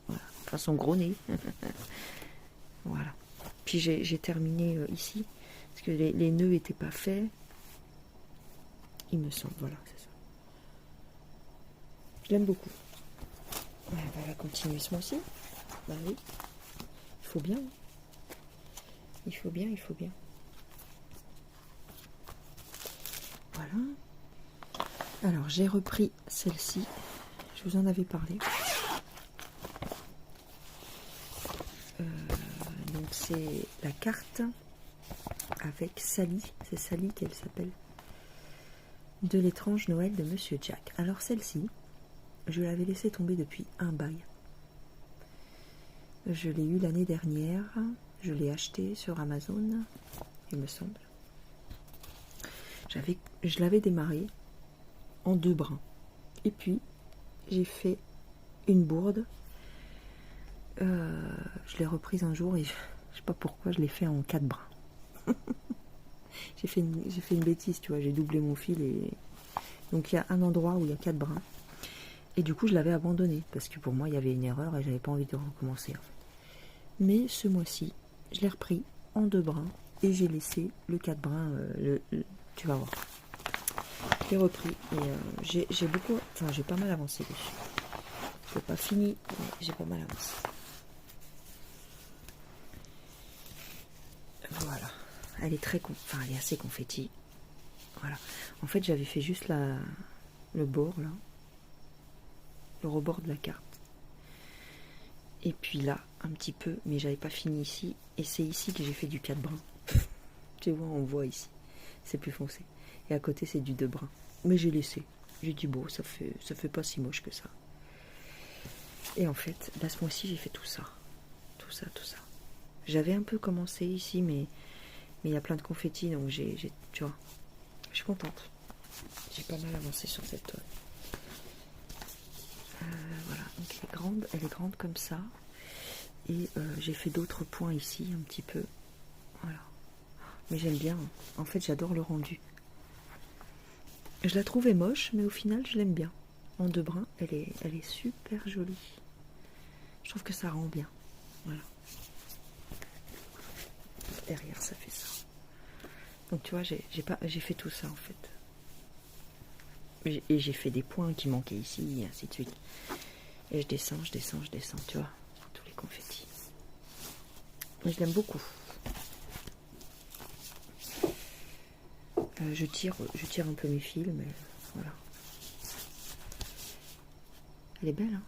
Voilà. Enfin, son gros nez. Voilà. Puis j'ai terminé ici. Parce que les nœuds n'étaient pas faits. Il me semble. Voilà, c'est ça. Je l'aime beaucoup. Ouais, on va continuer ce mois-ci. Bah oui. Il faut bien. Il faut bien, il faut bien. Voilà. Alors, j'ai repris celle-ci. Je vous en avais parlé. Donc, c'est la carte avec Sally. C'est Sally qu'elle s'appelle. De l'étrange Noël de Monsieur Jack. Alors, celle-ci, je l'avais laissée tomber depuis un bail. Je l'ai eue l'année dernière. Je l'ai achetée sur Amazon, il me semble. Je l'avais démarrée en 2 brins. Et puis, j'ai fait une bourde. Je l'ai reprise un jour et je sais pas pourquoi je l'ai fait en 4 brins. j'ai fait une bêtise, tu vois. J'ai doublé mon fil et... Donc, il y a un endroit où il y a 4 brins. Et du coup, je l'avais abandonné parce que pour moi, il y avait une erreur et j'avais pas envie de recommencer. En fait. Mais ce mois-ci, je l'ai repris en 2 brins et j'ai laissé le 4 brins, tu vas voir. Je l'ai repris et j'ai beaucoup, enfin j'ai pas mal avancé dessus. Je n'ai pas fini, mais j'ai pas mal avancé. Voilà, elle est très, enfin elle est assez confetti. Voilà. En fait, j'avais fait juste le bord là, le rebord de la carte. Et puis là, un petit peu, mais j'avais pas fini ici. Et c'est ici que j'ai fait du 4 brins. Tu vois, on voit ici. C'est plus foncé. Et à côté, c'est du 2 brins. Mais j'ai laissé. J'ai dit, bon, ça fait pas si moche que ça. Et en fait, là, ce mois-ci, j'ai fait tout ça. Tout ça, tout ça. J'avais un peu commencé ici, mais il y a plein de confettis, donc tu vois, je suis contente. J'ai pas mal avancé sur cette toile. Voilà, donc elle est grande comme ça. Et j'ai fait d'autres points ici, un petit peu. Voilà. Mais j'aime bien. En fait, j'adore le rendu. Je la trouvais moche, mais au final, je l'aime bien. En 2 brins, elle est super jolie. Je trouve que ça rend bien. Voilà. Derrière, ça fait ça. Donc, tu vois, j'ai fait tout ça, en fait. Et j'ai fait des points qui manquaient ici, et ainsi de suite. Et je descends, tu vois. Tous les confettis. Mais je l'aime beaucoup. Je tire un peu mes fils, mais voilà. Elle est belle, hein.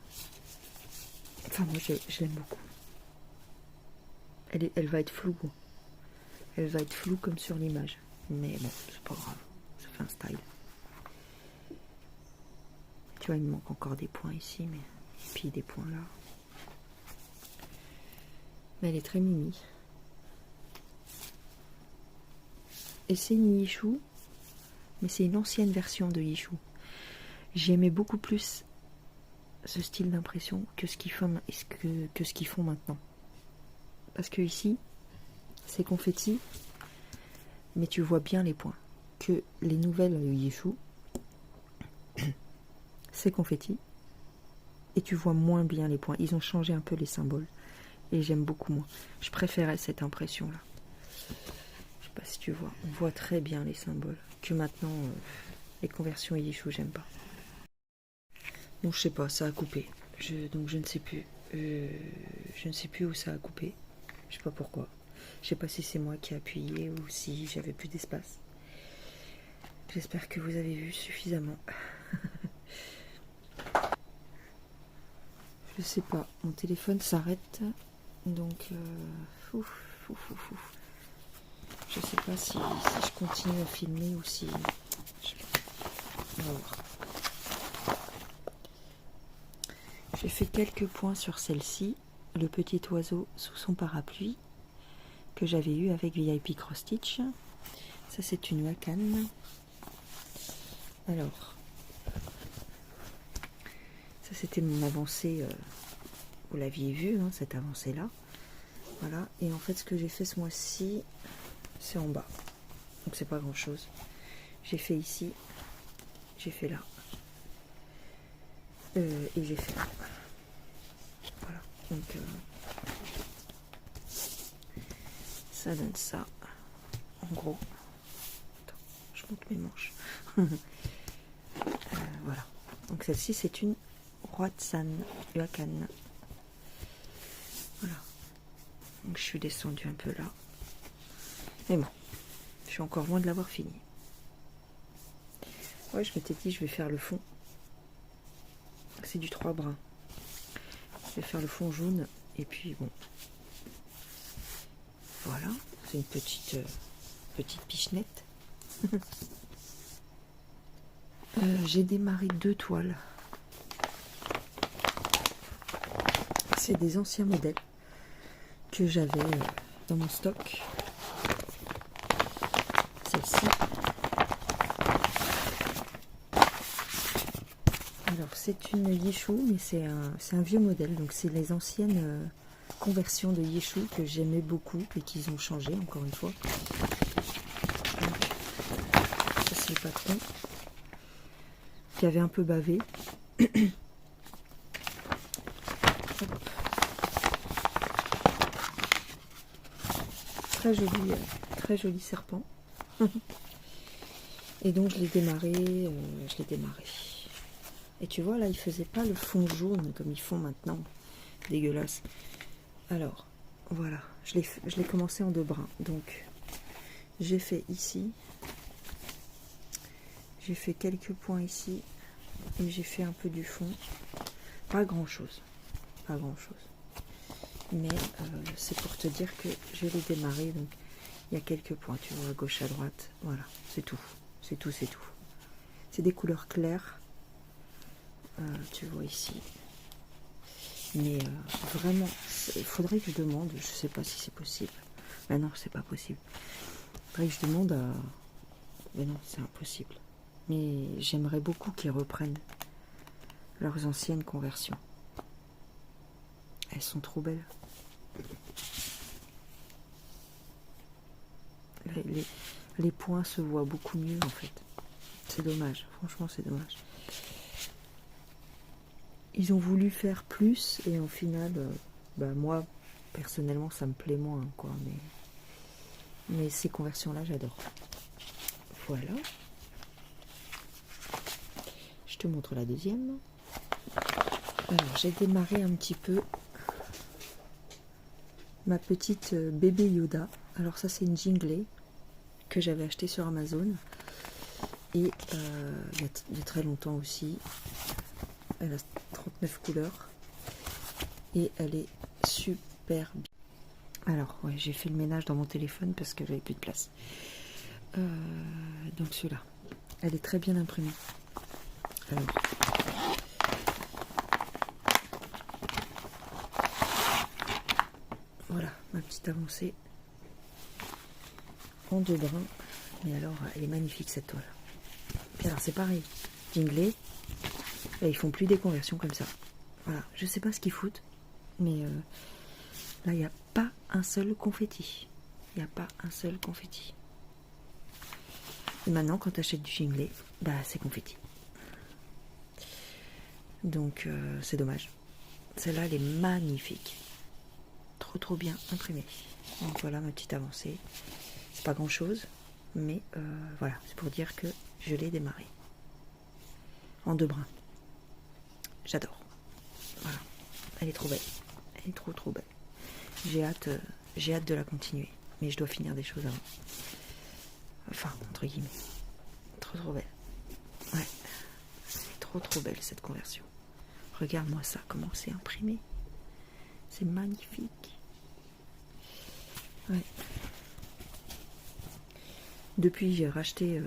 Enfin, moi, je l'aime beaucoup. Elle va être floue. Elle va être floue comme sur l'image. Mais bon, c'est pas grave. Ça fait un style. Tu vois, il me manque encore des points ici, mais... Et puis des points là. Mais elle est très mimi. Et c'est une Yichou, mais c'est une ancienne version de Yichou. J'aimais beaucoup plus ce style d'impression que ce qu'ils font, que ce qu'ils font maintenant. Parce que ici, c'est confetti, mais tu vois bien les points. Que les nouvelles Yichou, c'est confetti, et tu vois moins bien les points. Ils ont changé un peu les symboles, et j'aime beaucoup moins. Je préférais cette impression-là. Je sais pas si tu vois, on voit très bien les symboles. Que maintenant, les conversions Yichou, j'aime pas. Donc je sais pas, ça a coupé. Donc je ne sais plus. Je ne sais plus où ça a coupé. Je sais pas pourquoi. Je sais pas si c'est moi qui ai appuyé ou si j'avais plus d'espace. J'espère que vous avez vu suffisamment. Je sais pas. Mon téléphone s'arrête. Donc je sais pas si je continue à filmer ou si... On va voir. J'ai fait quelques points sur celle-ci, le petit oiseau sous son parapluie, que j'avais eu avec VIP Cross Stitch. Ça c'est une Wacane. Alors, ça c'était mon avancée, vous l'aviez vu, hein, cette avancée là. Voilà, et en fait ce que j'ai fait ce mois-ci, c'est en bas. Donc c'est pas grand chose. J'ai fait ici, j'ai fait là. Et j'ai fait là. Voilà, donc ça donne ça. En gros. Attends, je monte mes manches. Voilà. Donc celle-ci c'est une Roatsan Wacane. Voilà. Donc je suis descendue un peu là. Mais bon, je suis encore loin de l'avoir fini. Ouais, je m'étais dit je vais faire le fond. C'est du 3 brins. Je vais faire le fond jaune. Et puis bon. Voilà. C'est une petite pichenette. J'ai démarré 2 toiles. C'est des anciens modèles que j'avais dans mon stock. Celle-ci. Alors c'est une Yeshu, mais c'est un vieux modèle, donc c'est les anciennes conversions de Yeshu que j'aimais beaucoup et qu'ils ont changé encore une fois. Donc, ça c'est le patron qui avait un peu bavé. Très joli serpent. Et donc je l'ai démarré, Et tu vois là, il faisait pas le fond jaune comme ils font maintenant, dégueulasse. Alors voilà, je l'ai commencé en 2 brins. Donc j'ai fait ici, j'ai fait quelques points ici et j'ai fait un peu du fond. Pas grand chose, mais c'est pour te dire que je l'ai démarré. Donc il y a quelques points, tu vois, à gauche, à droite. Voilà, c'est tout. C'est des couleurs claires. Tu vois ici. Mais vraiment, il faudrait que je demande, je sais pas si c'est possible. Mais non, c'est pas possible. Il faudrait que je demande à... Mais non, c'est impossible. Mais j'aimerais beaucoup qu'ils reprennent leurs anciennes conversions. Elles sont trop belles. Les points se voient beaucoup mieux en fait. C'est dommage, franchement c'est dommage. Ils ont voulu faire plus et au final, moi personnellement ça me plaît moins quoi. Mais ces conversions là j'adore. Voilà. Je te montre la deuxième. Alors j'ai démarré un petit peu ma petite bébé Yoda. Alors ça c'est une Jingley que j'avais acheté sur Amazon et il y a très longtemps aussi. Elle a 39 couleurs et elle est super bien. Alors ouais, j'ai fait le ménage dans mon téléphone parce que j'avais plus de place. Donc celui-là, elle est très bien imprimée. Alors, voilà ma petite avancée en 2 brins. Mais alors, elle est magnifique cette toile. Puis alors c'est pareil, Jingley, ils font plus des conversions comme ça. Voilà, je sais pas ce qu'ils foutent, mais là il n'y a pas un seul confetti. Il n'y a pas un seul confetti. Et maintenant, quand tu achètes du Jingley, c'est confetti. Donc c'est dommage. Celle-là, elle est magnifique. Trop bien imprimée. Donc voilà ma petite avancée. C'est pas grand chose, mais voilà, c'est pour dire que je l'ai démarré en 2 brins. J'adore. Voilà, elle est trop belle. Elle est trop belle. J'ai hâte de la continuer, mais je dois finir des choses avant. Enfin, entre guillemets. Trop belle. Ouais, c'est trop belle cette conversion. Regarde-moi ça, comment c'est imprimé. C'est magnifique. Ouais. Depuis, j'ai racheté,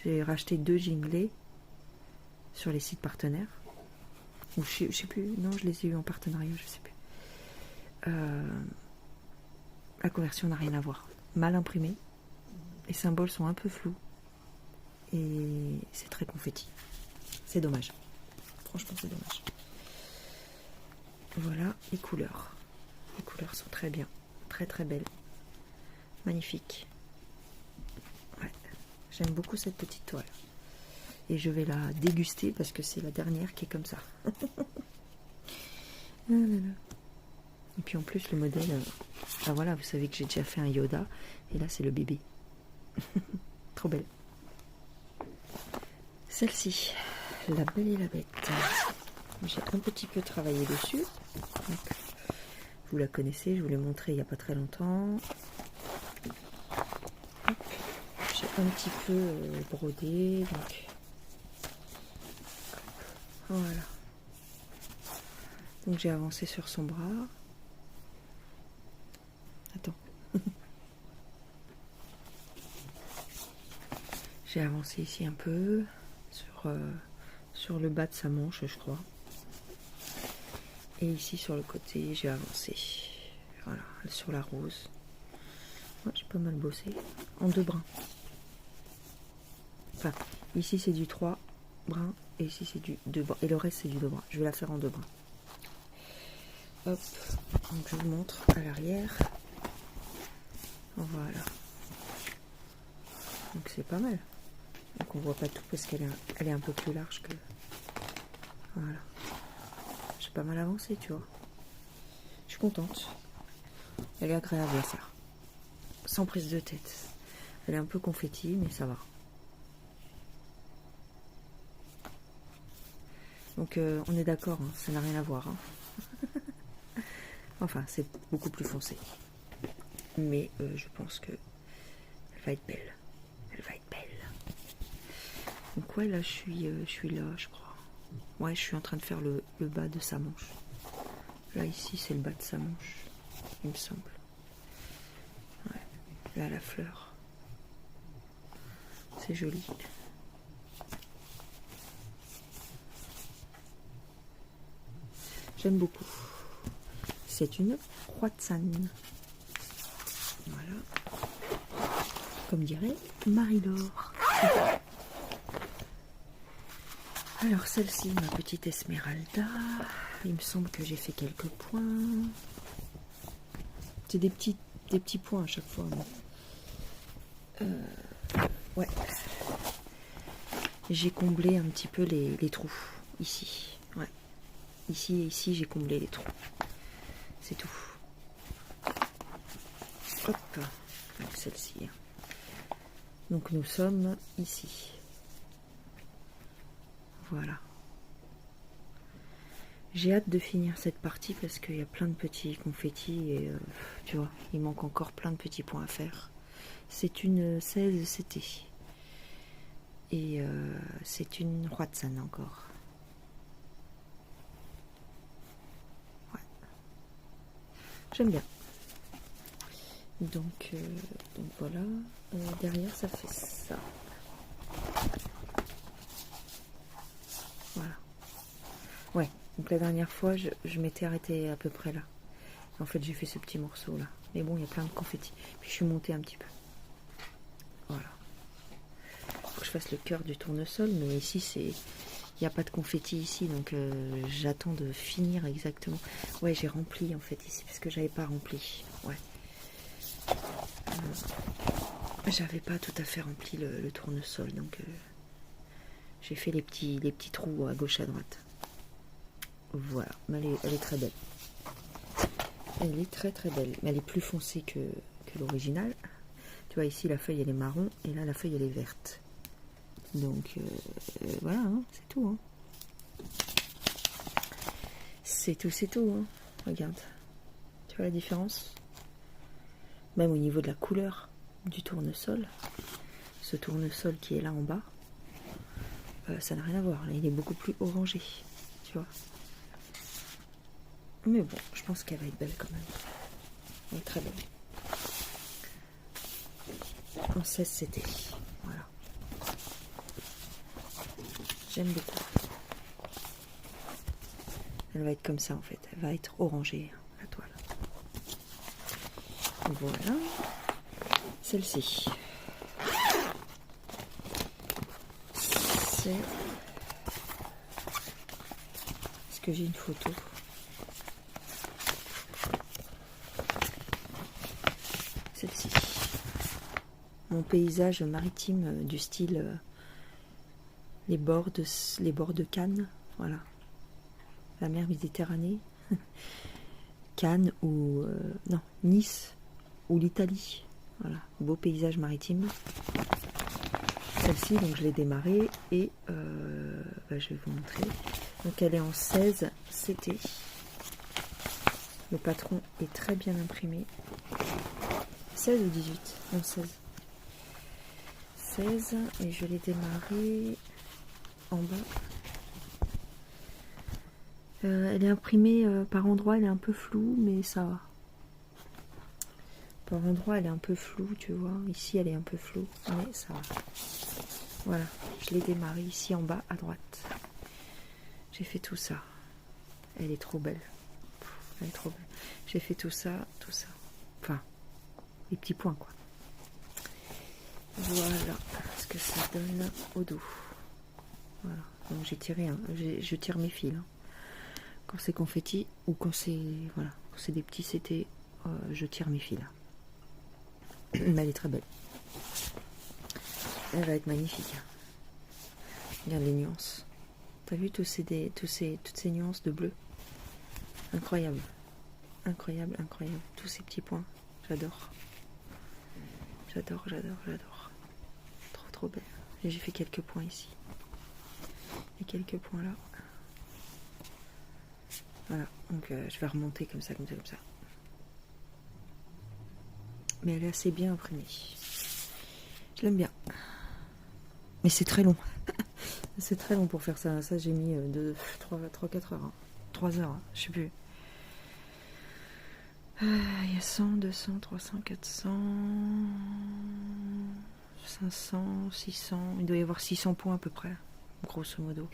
j'ai racheté 2 Jingley sur les sites partenaires. Ou je sais plus, non, je les ai eu en partenariat, je sais plus. La conversion n'a rien à voir. Mal imprimé, les symboles sont un peu flous et c'est très confetti. C'est dommage. Franchement, c'est dommage. Voilà les couleurs. Les couleurs sont très bien, très très belles, magnifiques. Ouais, j'aime beaucoup cette petite toile. Et je vais la déguster parce que c'est la dernière qui est comme ça. Et puis en plus le modèle, ben voilà, vous savez que j'ai déjà fait un Yoda et là c'est le bébé. Trop belle. Celle-ci, la Belle et la Bête. J'ai un petit peu travaillé dessus. Donc, vous la connaissez, je vous l'ai montré il n'y a pas très longtemps. J'ai un petit peu brodé. Donc, voilà. Donc j'ai avancé sur son bras. Attends. J'ai avancé ici un peu sur le bas de sa manche, je crois. Et ici sur le côté, j'ai avancé. Voilà, sur la rose. Ouais, j'ai pas mal bossé. En 2 brins. Enfin, ici c'est du 3 brins et ici c'est du 2 brins. Et le reste c'est du 2 brins. Je vais la faire en 2 brins. Hop, donc je vous montre à l'arrière. Voilà. Donc c'est pas mal. Donc on voit pas tout parce qu'elle est un peu plus large que... Voilà. J'ai pas mal avancé, tu vois. Je suis contente. Elle est agréable à faire. Sans prise de tête. Elle est un peu confetti, mais ça va. Donc on est d'accord, hein, ça n'a rien à voir. Hein. Enfin, c'est beaucoup plus foncé. Mais je pense que elle va être belle. Elle va être belle. Donc ouais, là je suis là, je crois. Ouais, je suis en train de faire le bas de sa manche. Là ici c'est le bas de sa manche, il me semble. Ouais. Là la fleur. C'est joli. J'aime beaucoup. C'est une Huatzan. Voilà. Comme dirait Marie-Laure. Alors celle-ci, ma petite Esmeralda. Il me semble que j'ai fait quelques points. C'est des petits points à chaque fois. Ouais. J'ai comblé un petit peu les trous. Ici. Ouais. Ici et ici, j'ai comblé les trous. C'est tout. Hop. Avec celle-ci. Donc nous sommes ici. Voilà. J'ai hâte de finir cette partie parce qu'il y a plein de petits confettis et tu vois, il manque encore plein de petits points à faire. C'est une 16 CT. Et c'est une Huatzan encore. Ouais. J'aime bien. Donc voilà. Derrière, ça fait ça. Voilà. Ouais. Donc la dernière fois, je m'étais arrêtée à peu près là. En fait, j'ai fait ce petit morceau là. Mais bon, il y a plein de confettis. Puis je suis montée un petit peu. Voilà. Faut que je fasse le cœur du tournesol, mais ici c'est... Il n'y a pas de confetti ici, donc j'attends de finir exactement. Ouais, j'ai rempli en fait ici, parce que j'avais pas rempli. Ouais. J'avais pas tout à fait rempli le tournesol, donc j'ai fait les petits trous à gauche à droite. Voilà, mais elle est très belle. Elle est très très belle, mais elle est plus foncée que l'original. Tu vois, ici la feuille elle est marron, et là la feuille elle est verte. Donc voilà, hein, c'est tout. Hein. C'est tout. Hein. Regarde. Tu vois la différence? Même au niveau de la couleur du tournesol. Ce tournesol qui est là en bas, ça n'a rien à voir. Là, il est beaucoup plus orangé. Tu vois? Mais bon, je pense qu'elle va être belle quand même. Elle est très belle. En 16 c'était. Voilà. J'aime beaucoup. Elle va être comme ça en fait. Elle va être orangée, la toile. Voilà. Celle-ci. C'est... Est-ce que j'ai une photo? Celle-ci. Mon paysage maritime du style les bords de Cannes, voilà. La mer Méditerranée. Cannes ou non, Nice ou l'Italie. Voilà, beau paysage maritime. Celle-ci, donc je l'ai démarrée et je vais vous montrer. Donc elle est en 16 CT. Le patron est très bien imprimé. 16 ou 18? Non, 16. 16 et je l'ai démarrée en bas. Elle est imprimée par endroits, elle est un peu floue, mais ça va. Par endroits, elle est un peu floue, tu vois. Ici, elle est un peu floue, mais ça va. Voilà, je l'ai démarrée ici en bas à droite. J'ai fait tout ça. Elle est trop belle. Elle est trop belle. J'ai fait tout ça, tout ça. Enfin, les petits points, quoi. Voilà ce que ça donne au dos. Voilà. Donc j'ai tiré, je tire mes fils. Hein. Quand c'est confetti ou quand c'est voilà, quand c'est des petits CT, je tire mes fils. Mais elle est très belle. Elle va être magnifique. Regarde les nuances. T'as vu toutes ces nuances de bleu? Incroyable. Incroyable, incroyable. Tous ces petits points. J'adore. J'adore, j'adore, j'adore. Trop, trop belle. Et j'ai fait quelques points ici. Et quelques points là. Voilà. Donc je vais remonter comme ça, comme ça, comme ça. Mais elle est assez bien imprimée. Je l'aime bien. Mais c'est très long. C'est très long pour faire ça. Ça, j'ai mis 3-4 heures. Hein. 3 heures, hein. Je sais plus. Il y a 100, 200, 300, 400, 500, 600. Il doit y avoir 600 points à peu près, grosso modo.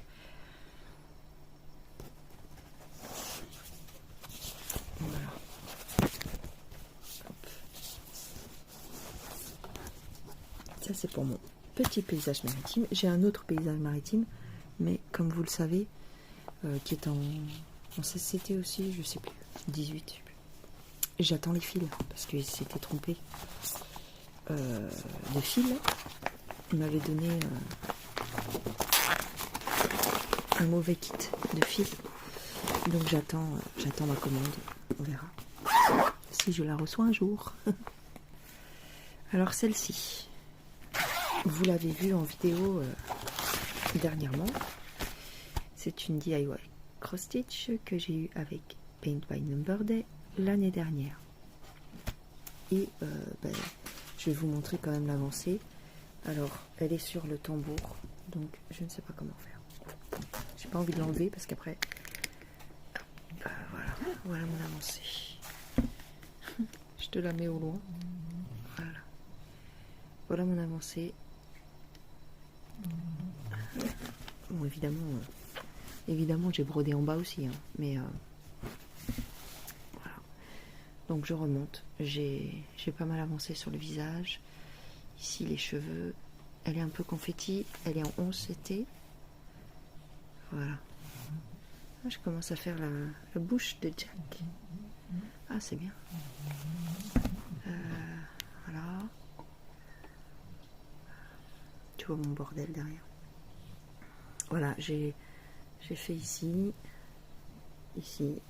Voilà. Hop. Ça, c'est pour mon petit paysage maritime. J'ai un autre paysage maritime, mais comme vous le savez, qui est en CCT aussi, je sais plus, 18, je sais plus. J'attends les fils, parce qu'il s'était trompé de fil. Il m'avait donné un mauvais kit de fils. Donc j'attends ma commande, on verra. Si je la reçois un jour. Alors celle-ci, vous l'avez vue en vidéo dernièrement. C'est une DIY cross-stitch que j'ai eu avec Paint by Number Day l'année dernière. Et je vais vous montrer quand même l'avancée. Alors, elle est sur le tambour, donc je ne sais pas comment faire. J'ai pas envie de l'enlever parce qu'après, voilà mon avancée. Je te la mets au loin. Voilà mon avancée. Bon, évidemment, j'ai brodé en bas aussi, hein, mais voilà. Donc je remonte. J'ai pas mal avancé sur le visage. Ici, les cheveux. Elle est un peu confetti. Elle est en 11 CT. Voilà. Je commence à faire la bouche de Jack. Ah, c'est bien. Voilà. Tu vois mon bordel derrière. Voilà, j'ai fait ici. Ici.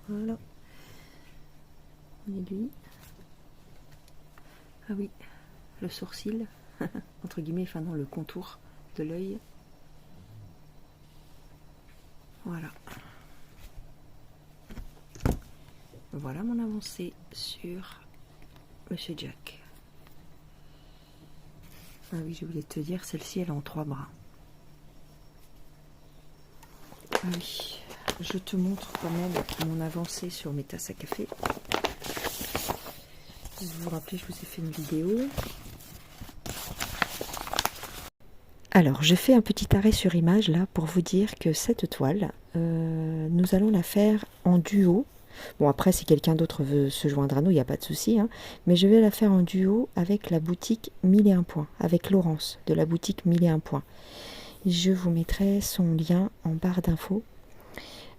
Voilà. On aiguille. Ah oui, le sourcil, entre guillemets, enfin non, le contour de l'œil. Voilà. Voilà mon avancée sur Monsieur Jack. Ah oui, je voulais te dire, celle-ci, elle est en 3 bras. Ah oui, je te montre quand même mon avancée sur mes tasses à café. Si vous vous rappelez, je vous ai fait une vidéo. Alors, je fais un petit arrêt sur image là pour vous dire que cette toile, nous allons la faire en duo. Bon, après, si quelqu'un d'autre veut se joindre à nous, il n'y a pas de souci, hein, mais je vais la faire en duo avec la boutique 1001 points, avec Laurence de la boutique 1001 points. Je vous mettrai son lien en barre d'infos.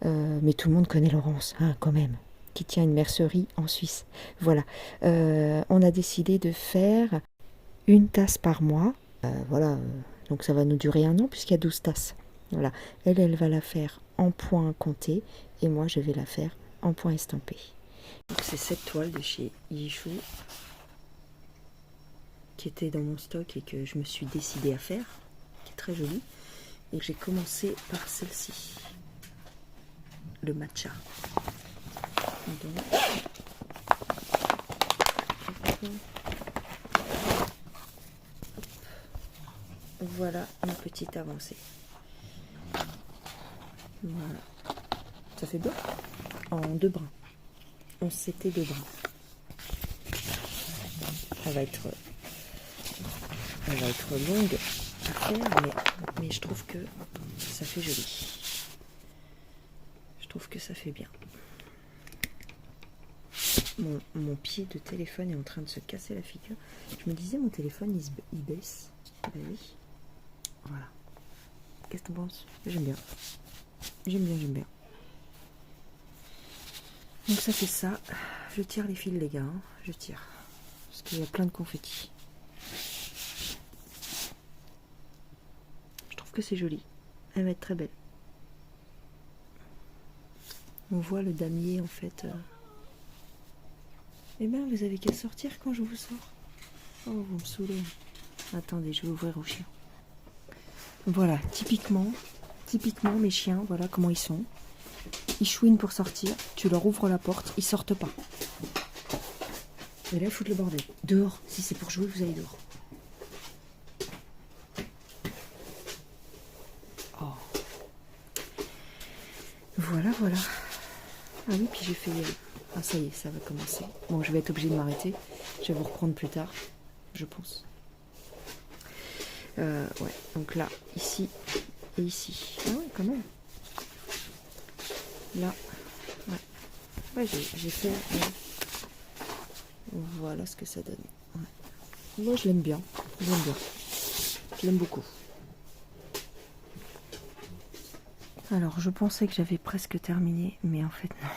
Mais tout le monde connaît Laurence, hein, quand même, qui tient une mercerie en Suisse. Voilà. On a décidé de faire une tasse par mois. Voilà. Donc ça va nous durer un an puisqu'il y a 12 tasses. Voilà. Elle va la faire en points comptés et moi je vais la faire en points estampés. Donc c'est cette toile de chez Yishu qui était dans mon stock et que je me suis décidée à faire, qui est très jolie. Et j'ai commencé par celle-ci, le matcha. Donc, voilà ma petite avancée. Voilà. Ça fait beau. En 2 brins. On s'était 2 brins. Elle va être longue à faire, mais je trouve que ça fait joli. Je trouve que ça fait bien. Mon pied de téléphone est en train de se casser la figure. Je me disais, mon téléphone, il baisse. Ben oui. Voilà. Qu'est-ce que tu penses? J'aime bien. J'aime bien. Donc ça fait ça. Je tire les fils, les gars. Hein. Je tire. Parce qu'il y a plein de confettis. Je trouve que c'est joli. Elle va être très belle. On voit le damier en fait. Eh bien, vous avez qu'à sortir quand je vous sors. Oh, vous me saoulez. Attendez, je vais ouvrir au chien. Voilà, typiquement mes chiens, voilà comment ils sont. Ils chouinent pour sortir, tu leur ouvres la porte, ils sortent pas. Et là, ils foutent le bordel. Dehors, si c'est pour jouer, vous allez dehors. Oh. Voilà. Ah oui, puis j'ai fait... Ah ça y est, ça va commencer. Bon, je vais être obligée de m'arrêter. Je vais vous reprendre plus tard, je pense. Ouais, donc là, ici et ici. Ah ouais, quand même. Là, ouais, j'ai fait... Voilà ce que ça donne. Ouais. Moi, je l'aime bien. Je l'aime beaucoup. Alors, je pensais que j'avais presque terminé, mais en fait, non.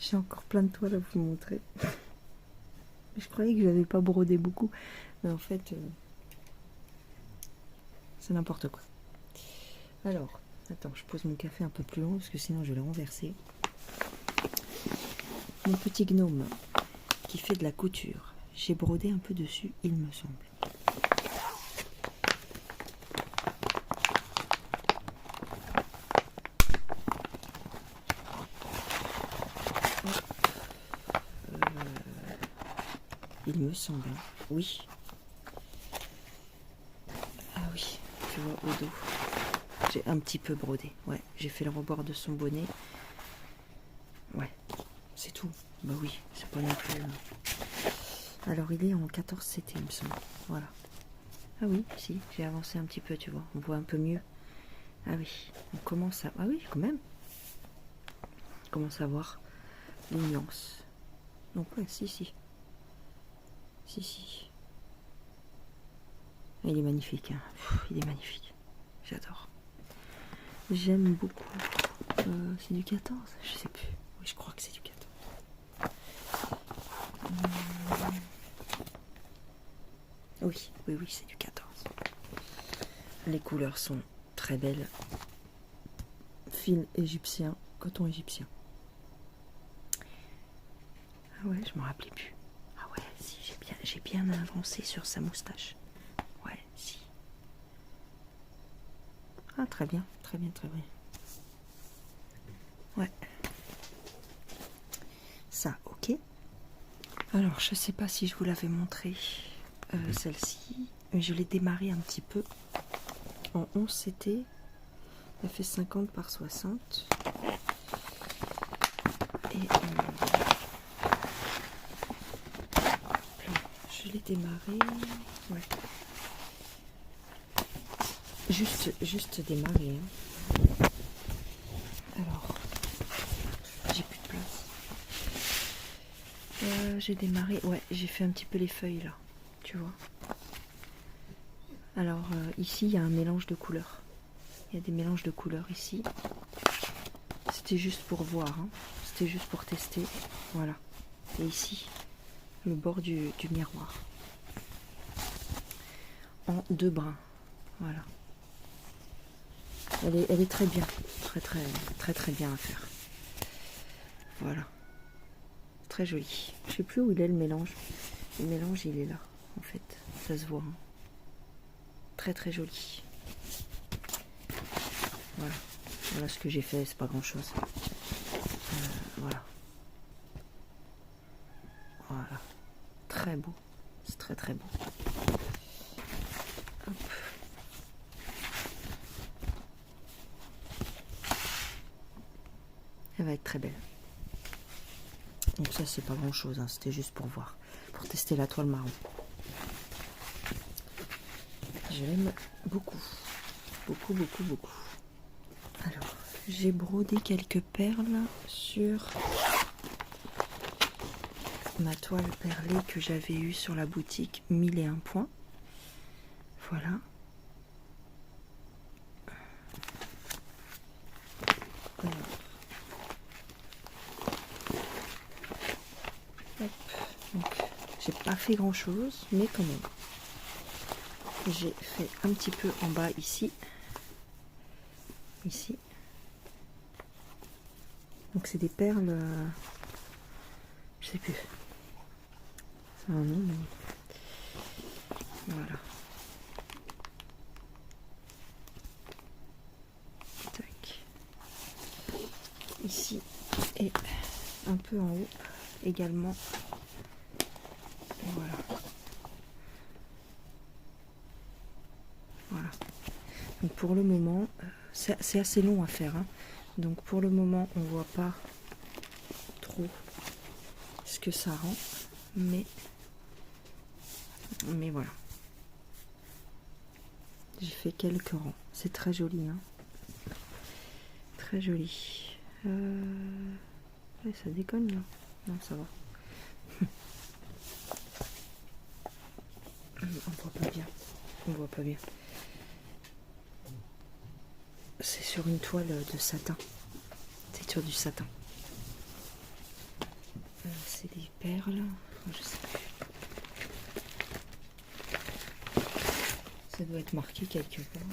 J'ai encore plein de toiles à vous montrer. Je croyais que j'avais pas brodé beaucoup, mais en fait, c'est n'importe quoi. Alors, attends, je pose mon café un peu plus long parce que sinon je vais le renverser. Mon petit gnome qui fait de la couture. J'ai brodé un peu dessus, il me semble. Il me semble, oui. Ah oui, tu vois, au dos. J'ai un petit peu brodé, ouais. J'ai fait le rebord de son bonnet. Ouais, c'est tout. Bah oui, c'est pas non plus... Alors, il est en 14 CT, il me semble. Voilà. Ah oui, si, j'ai avancé un petit peu, tu vois. On voit un peu mieux. Ah oui, on commence à... Ah oui, quand même. On commence à voir les nuances. Donc ouais, si. Il est magnifique, hein. Il est magnifique. J'adore. J'aime beaucoup. C'est du 14? Je sais plus. Oui, je crois que c'est du 14. Oui, c'est du 14. Les couleurs sont très belles. Fil égyptien, coton égyptien. Ah ouais, je m'en rappelais plus. Ah ouais, si, j'ai bien avancé sur sa moustache. Ouais, si. Ah, très bien. Ouais. Ça, ok. Alors, je sais pas si je vous l'avais montré, celle-ci. Je l'ai démarrée un petit peu en 11 CT. Elle fait 50 par 60. Et je l'ai démarrée. Ouais. Juste démarrer. Hein. Alors, j'ai plus de place. J'ai démarré. Ouais, j'ai fait un petit peu les feuilles là. Tu vois. Alors, ici, il y a un mélange de couleurs. Il y a des mélanges de couleurs ici. C'était juste pour voir. Hein. C'était juste pour tester. Voilà. Et ici, le bord du miroir. En 2 brins. Voilà. Elle est très bien. Très bien à faire. Voilà. Très joli. Je sais plus où il est le mélange. Le mélange, il est là, en fait. Ça se voit. Hein. Très joli. Voilà. Voilà ce que j'ai fait. C'est pas grand chose. Voilà. Voilà. Très beau. C'est très beau. Hop. Elle va être très belle. Donc ça c'est pas grand chose, hein. C'était juste pour voir, pour tester la toile marron. Je l'aime beaucoup. Beaucoup. Alors, j'ai brodé quelques perles sur ma toile perlée que j'avais eue sur la boutique 1001 points. Voilà. Donc, j'ai pas fait grand chose, mais quand même. J'ai fait un petit peu en bas ici. Ici. Donc c'est des perles. Je sais plus. C'est un nom, mais. Voilà. Tac. Ici. Et un peu en haut également. Voilà. Voilà. Donc pour le moment, c'est assez long à faire. Hein. Donc pour le moment, on voit pas trop ce que ça rend. Mais voilà. J'ai fait quelques rangs. C'est très joli. Hein. Très joli. Ouais, ça déconne là. Non, ça va. On voit pas bien. On voit pas bien. C'est sur une toile de satin. C'est sur du satin. C'est des perles. Je sais plus. Ça doit être marqué quelque part.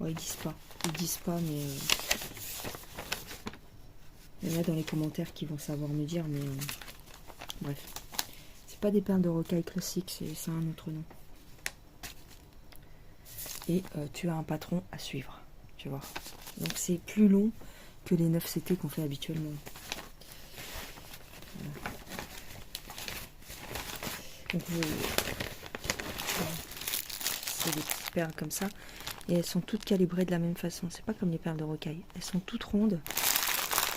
Ouais, ils disent pas. Ils disent pas, mais il y en a dans les commentaires qui vont savoir me dire, mais bref. C'est pas des perles de rocaille classiques, c'est un autre nom. Et tu as un patron à suivre, tu vois. Donc c'est plus long que les 9 CT qu'on fait habituellement. Voilà. Donc c'est des petites perles comme ça. Et elles sont toutes calibrées de la même façon. C'est pas comme les perles de rocaille. Elles sont toutes rondes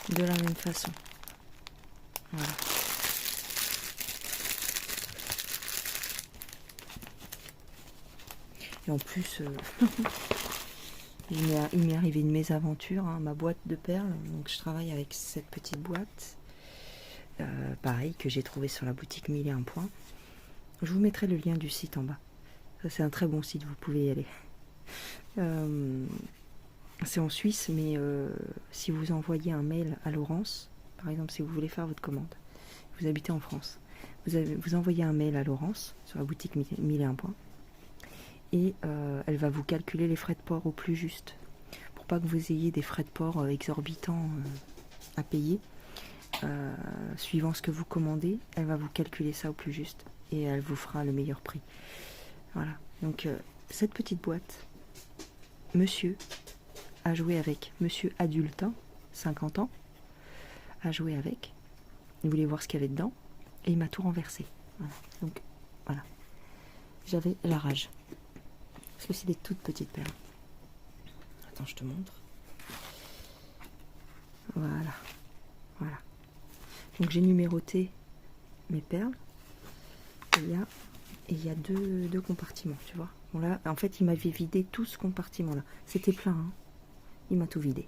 de la même façon. Voilà. Et en plus, il m'est arrivé une mésaventure, hein, ma boîte de perles. Donc je travaille avec cette petite boîte. Pareil, que j'ai trouvé sur la boutique 1001 points. Je vous mettrai le lien du site en bas. Ça, c'est un très bon site, vous pouvez y aller. C'est en Suisse, mais si vous envoyez un mail à Laurence, par exemple, si vous voulez faire votre commande, vous habitez en France, vous envoyez un mail à Laurence sur la boutique 1001 points et elle va vous calculer les frais de port au plus juste pour pas que vous ayez des frais de port exorbitants à payer. Suivant ce que vous commandez, elle va vous calculer ça au plus juste et elle vous fera le meilleur prix. Voilà, donc cette petite boîte, monsieur a joué avec, monsieur adulte, 50 ans, a joué avec, il voulait voir ce qu'il y avait dedans, et il m'a tout renversé. Voilà. Donc voilà, j'avais la rage. Parce que c'est des toutes petites perles. Attends, je te montre. Voilà, voilà. Donc j'ai numéroté mes perles. Et il y a deux compartiments, tu vois. Bon là, en fait, il m'avait vidé tout ce compartiment-là. C'était plein, hein. Il m'a tout vidé.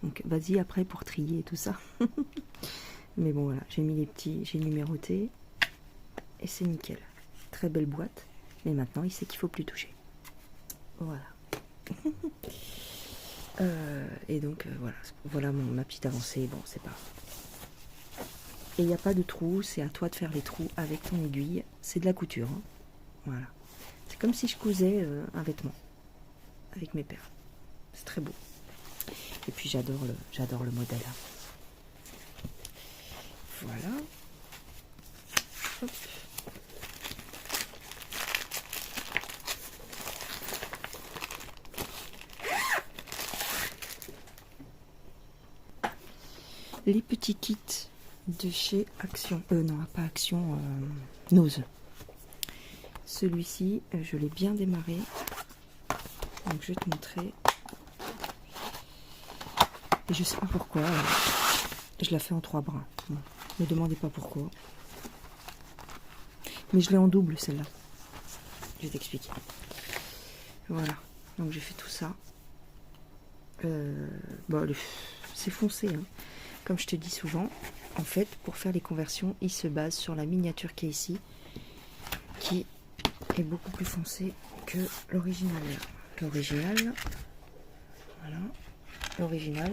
Donc vas-y après pour trier et tout ça. Mais bon voilà, j'ai mis les petits, j'ai numéroté. Et c'est nickel. Très belle boîte. Mais maintenant, il sait qu'il faut plus toucher. Voilà. Et donc voilà ma petite avancée. Bon, c'est pas... Et il n'y a pas de trou, c'est à toi de faire les trous avec ton aiguille. C'est de la couture, hein. Voilà. C'est comme si je cousais un vêtement avec mes perles. C'est très beau. Et puis j'adore le modèle, hein. Voilà. Hop. Les petits kits de chez Action. Non, pas Action, Nose. Celui-ci, je l'ai bien démarré. Donc je vais te montrer. Et je sais pas pourquoi. Je la fais en 3 brins. Bon, ne me demandez pas pourquoi. Mais je l'ai en double celle-là. Je vais t'expliquer. Voilà. Donc j'ai fait tout ça. Bon, c'est foncé, hein. Comme je te dis souvent, en fait, pour faire les conversions, il se base sur la miniature qui est ici, qui est beaucoup plus foncée que l'original. L'original, voilà, l'original,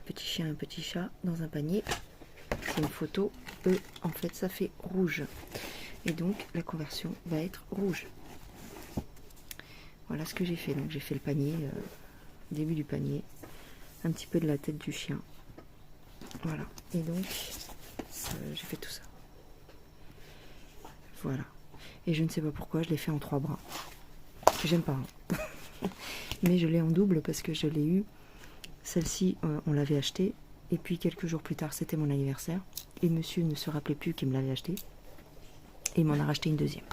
petit chien, un petit chat dans un panier, c'est une photo, en fait, ça fait rouge. Et donc, la conversion va être rouge. Voilà ce que j'ai fait. Donc, j'ai fait le panier, début du panier, un petit peu de la tête du chien. Voilà, et donc j'ai fait tout ça. Voilà. Et je ne sais pas pourquoi je l'ai fait en 3 brins. J'aime pas, hein. Mais je l'ai en double parce que je l'ai eu. Celle-ci, on l'avait achetée. Et puis quelques jours plus tard, c'était mon anniversaire. Et monsieur ne se rappelait plus qu'il me l'avait achetée. Et il m'en a racheté une deuxième.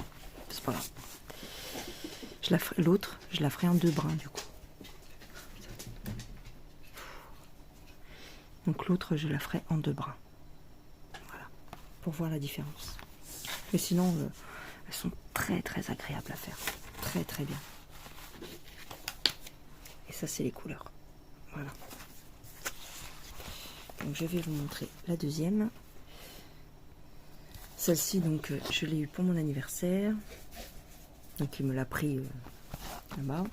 C'est pas grave. L'autre, je la ferai en 2 brins du coup. Donc l'autre, je la ferai en 2 brins. Voilà, pour voir la différence. Mais sinon, elles sont très très agréables à faire. Très très bien. Et ça, c'est les couleurs. Voilà. Donc je vais vous montrer la deuxième. Celle-ci, donc, je l'ai eu pour mon anniversaire. Donc il me l'a pris là-bas.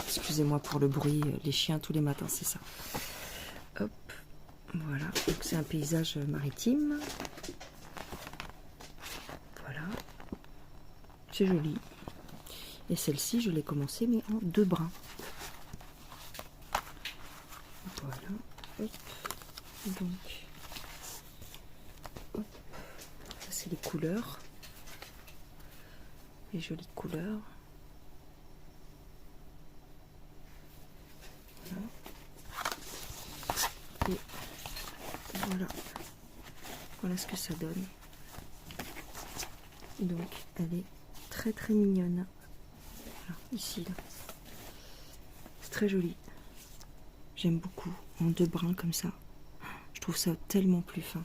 Excusez-moi pour le bruit, les chiens tous les matins, c'est ça. Hop, voilà. Donc c'est un paysage maritime. Voilà. C'est joli. Et celle-ci, je l'ai commencé, mais en 2 brins. Voilà. Hop. Donc, hop. Ça c'est les couleurs. Les jolies couleurs. Et voilà. Voilà ce que ça donne. Donc elle est très très mignonne. Voilà, ici là. C'est très joli. J'aime beaucoup. En 2 brins comme ça. Je trouve ça tellement plus fin.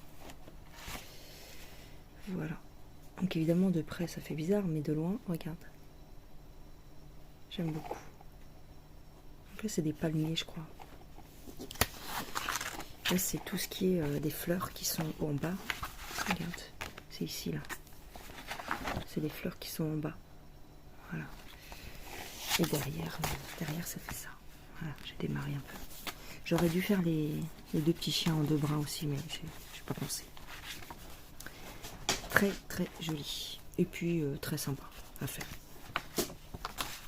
Voilà. Donc évidemment de près ça fait bizarre, mais de loin, regarde. J'aime beaucoup. Donc là c'est des palmiers je crois. Là c'est tout ce qui est des fleurs qui sont en bas. Regarde, c'est ici là. C'est les fleurs qui sont en bas. Voilà. Et derrière ça fait ça. Voilà, j'ai démarré un peu. J'aurais dû faire les 2 petits chiens en 2 brins aussi, mais j'ai pas pensé. Très très joli. Et puis très sympa à faire.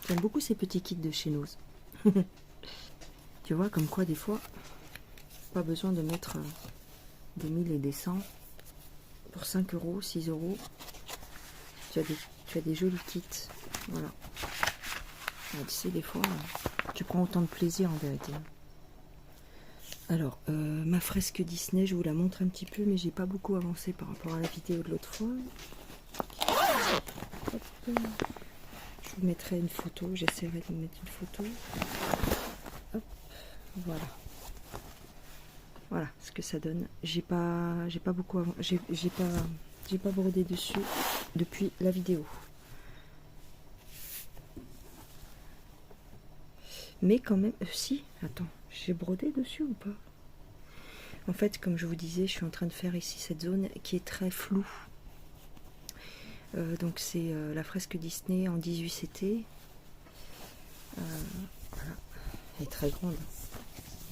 J'aime beaucoup ces petits kits de chez Nose. Tu vois, comme quoi des fois, pas besoin de mettre des 1000 et des 100 pour 5 euros, 6 euros. Tu as des jolis kits. Voilà. Tu sais, des fois, tu prends autant de plaisir en vérité. Alors, ma fresque Disney, je vous la montre un petit peu, mais j'ai pas beaucoup avancé par rapport à la vidéo de l'autre fois. Hop. Je vous mettrai une photo, j'essaierai de vous mettre une photo. Hop, voilà. Voilà ce que ça donne. J'ai pas beaucoup avancé, j'ai pas brodé dessus depuis la vidéo. Mais quand même, si, attends, j'ai brodé dessus ou pas? En fait, comme je vous disais, je suis en train de faire ici cette zone qui est très floue. Donc c'est la fresque Disney en 18 CT. Voilà. Elle est très grande.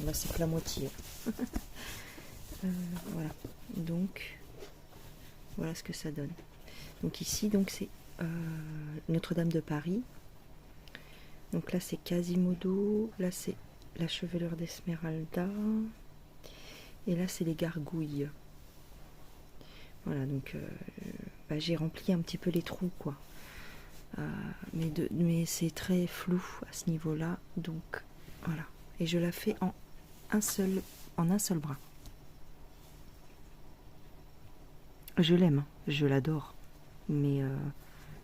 Là, c'est que la moitié. Voilà. Donc, voilà ce que ça donne. Donc ici, donc c'est Notre-Dame de Paris. Donc là, c'est Quasimodo. Là, c'est la chevelure d'Esmeralda. Et là, c'est les gargouilles. Voilà, donc j'ai rempli un petit peu les trous, quoi. Mais c'est très flou à ce niveau-là. Donc, voilà. Et je la fais en un seul bras. Je l'aime, hein, je l'adore. Mais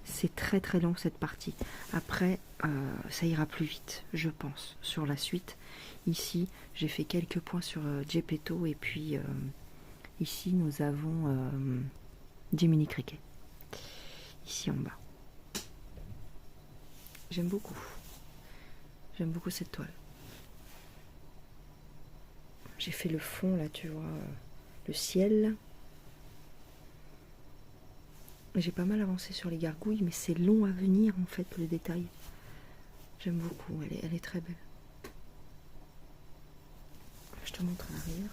c'est très très long cette partie. Après, ça ira plus vite, je pense, sur la suite. Ici, j'ai fait quelques points sur Geppetto et puis ici, nous avons Jiminy Cricket. Ici en bas. J'aime beaucoup. J'aime beaucoup cette toile. J'ai fait le fond, là, tu vois, le ciel. J'ai pas mal avancé sur les gargouilles, mais c'est long à venir, en fait, le détail. J'aime beaucoup, elle est très belle. Je te montre à l'arrière.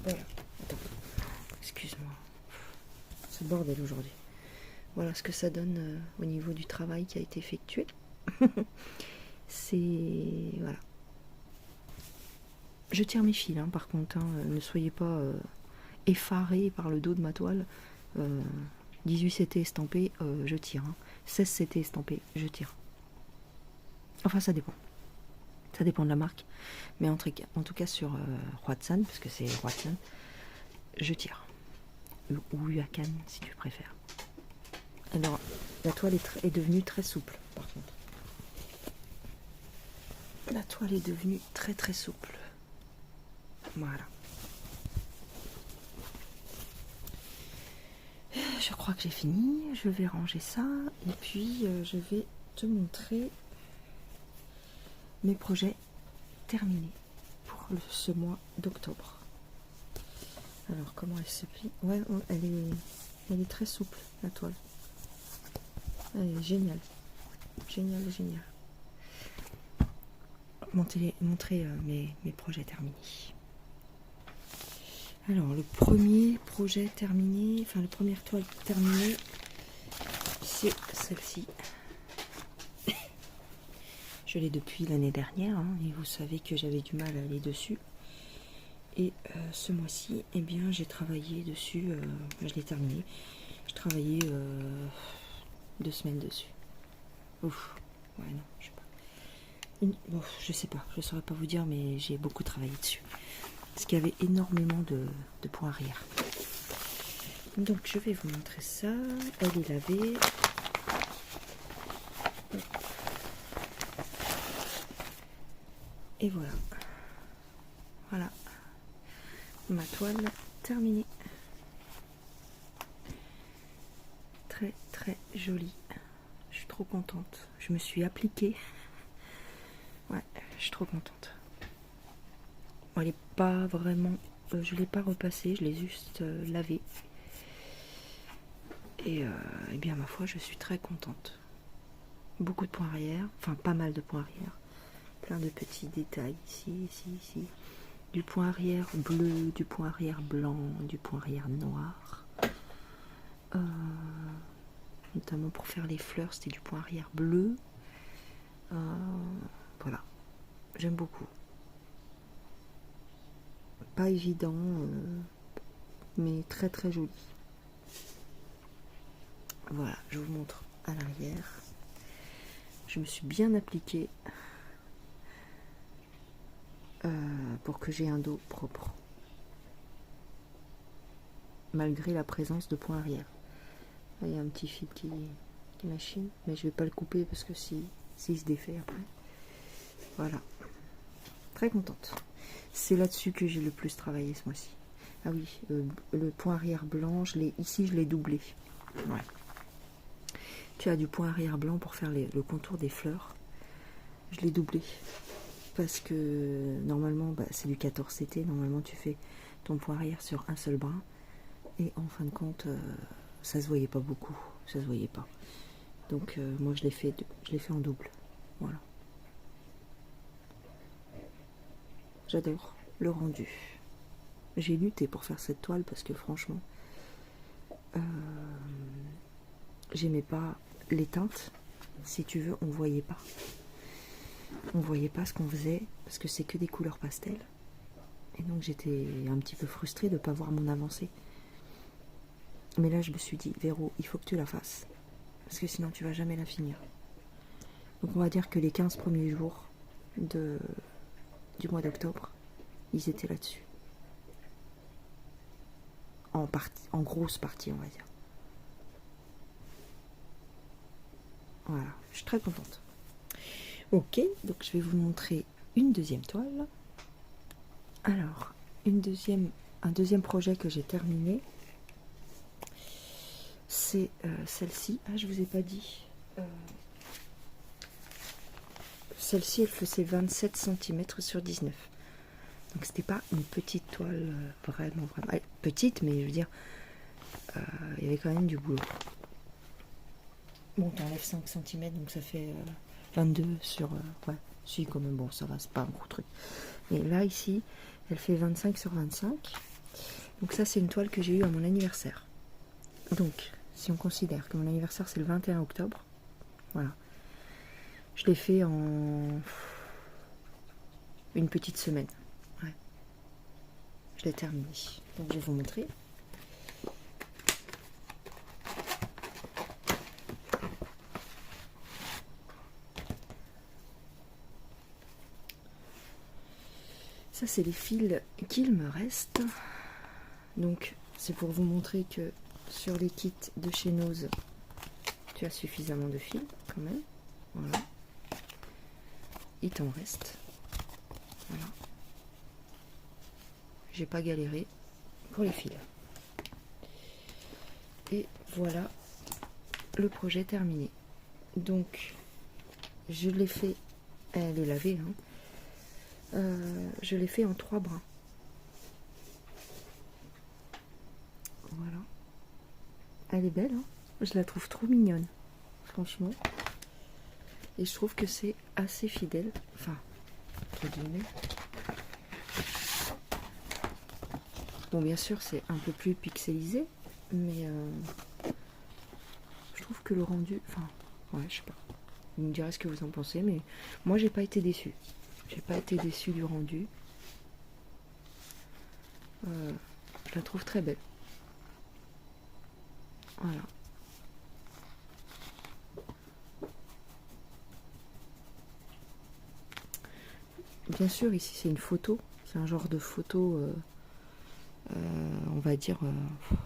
Voilà. Attends. Excuse-moi. C'est le bordel aujourd'hui. Voilà ce que ça donne au niveau du travail qui a été effectué. C'est... Voilà. Je tire mes fils, hein, par contre. Hein, ne soyez pas effarés par le dos de ma toile. 18 CT estampé, je tire. Hein. 16 CT estampé, je tire. Enfin, ça dépend. Ça dépend de la marque. Mais en tout cas, sur Huatsan, parce que c'est Huatsan, je tire. Ou Huacan, si tu préfères. Alors, la toile est devenue très souple, par contre. La toile est devenue très très souple. Voilà. Je crois que j'ai fini. Je vais ranger ça. Et puis, je vais te montrer mes projets terminés pour ce mois d'octobre. Alors, comment elle se plie? Ouais, elle est très souple, la toile. Elle est géniale. Génial, génial. Montrer mes projets terminés. Alors, le premier projet terminé, enfin, la première toile terminée, c'est celle-ci. Je l'ai depuis l'année dernière, hein, et vous savez que j'avais du mal à aller dessus. Et ce mois-ci, eh bien, j'ai travaillé dessus, je l'ai terminé. J'ai travaillé 2 semaines dessus. Ouf, ouais, non, je sais pas. Bon, je sais pas, je saurais pas vous dire, mais j'ai beaucoup travaillé dessus. Parce qu'il y avait énormément de points arrière. Donc je vais vous montrer ça. Elle est lavée. Et voilà. Voilà. Ma toile terminée. Très très jolie. Je suis trop contente. Je me suis appliquée. Ouais, je suis trop contente. Bon, elle n'est pas vraiment... je ne l'ai pas repassée, je l'ai juste lavée. Et bien ma foi, je suis très contente. Beaucoup de points arrière, enfin pas mal de points arrière. Plein de petits détails ici, ici, ici. Du point arrière bleu, du point arrière blanc, du point arrière noir. Notamment pour faire les fleurs, c'était du point arrière bleu. Voilà, j'aime beaucoup. Pas évident, mais très très joli. Voilà, je vous montre à l'arrière. je me suis bien appliquée pour que j'ai un dos propre. Malgré la présence de points arrière. Là, il y a un petit fil qui machine, mais je vais pas le couper parce que s'il se défait après. Voilà. Très contente. C'est là-dessus que j'ai le plus travaillé ce mois-ci. Ah oui, le point arrière blanc, ici je l'ai doublé. Ouais. Tu as du point arrière blanc pour faire le contour des fleurs. Je l'ai doublé. Parce que normalement, c'est du 14 CT. Normalement, tu fais ton point arrière sur un seul brin. Et en fin de compte, ça se voyait pas beaucoup. Ça se voyait pas. Donc moi, je l'ai fait en double. Voilà. J'adore le rendu. J'ai lutté pour faire cette toile parce que franchement, j'aimais pas les teintes. Si tu veux, on voyait pas. On voyait pas ce qu'on faisait parce que c'est que des couleurs pastel. Et donc j'étais un petit peu frustrée de ne pas voir mon avancée. Mais là, je me suis dit, Véro, il faut que tu la fasses. Parce que sinon, tu vas jamais la finir. Donc on va dire que les 15 premiers jours du mois d'octobre, ils étaient là-dessus. En grosse partie, on va dire. Voilà, je suis très contente. Ok, donc je vais vous montrer une deuxième toile. Alors, un deuxième projet que j'ai terminé, c'est celle-ci. Ah, je vous ai pas dit. Celle-ci, elle faisait 27 cm sur 19. Donc c'était pas une petite toile vraiment petite, mais je veux dire, il y avait quand même du boulot. Bon, t'enlèves 5 cm, donc ça fait 22 sur... ouais, si quand même, bon, ça va, c'est pas un gros truc. Mais là, ici, elle fait 25 sur 25. Donc ça, c'est une toile que j'ai eue à mon anniversaire. Donc, si on considère que mon anniversaire, c'est le 21 octobre, voilà. Je l'ai fait en une petite semaine. Ouais. Je l'ai terminé. Donc, je vais vous montrer. Ça, c'est les fils qu'il me reste. Donc, c'est pour vous montrer que sur les kits de chez Nose, tu as suffisamment de fils, quand même. Voilà. Il t'en reste. Voilà. J'ai pas galéré pour les fils. Et voilà le projet terminé. Donc, je l'ai fait, elle est lavée, hein. Je l'ai fait en 3 brins. Voilà. Elle est belle, hein. Je la trouve trop mignonne, franchement. Et je trouve que c'est assez fidèle. Enfin, entre guillemets. Bon, bien sûr, c'est un peu plus pixelisé, mais je trouve que le rendu... Enfin, ouais, je sais pas. Vous me direz ce que vous en pensez, mais moi, j'ai pas été déçue. J'ai pas été déçue du rendu. Je la trouve très belle. Voilà. Bien sûr, ici, c'est une photo. C'est un genre de photo... on va dire,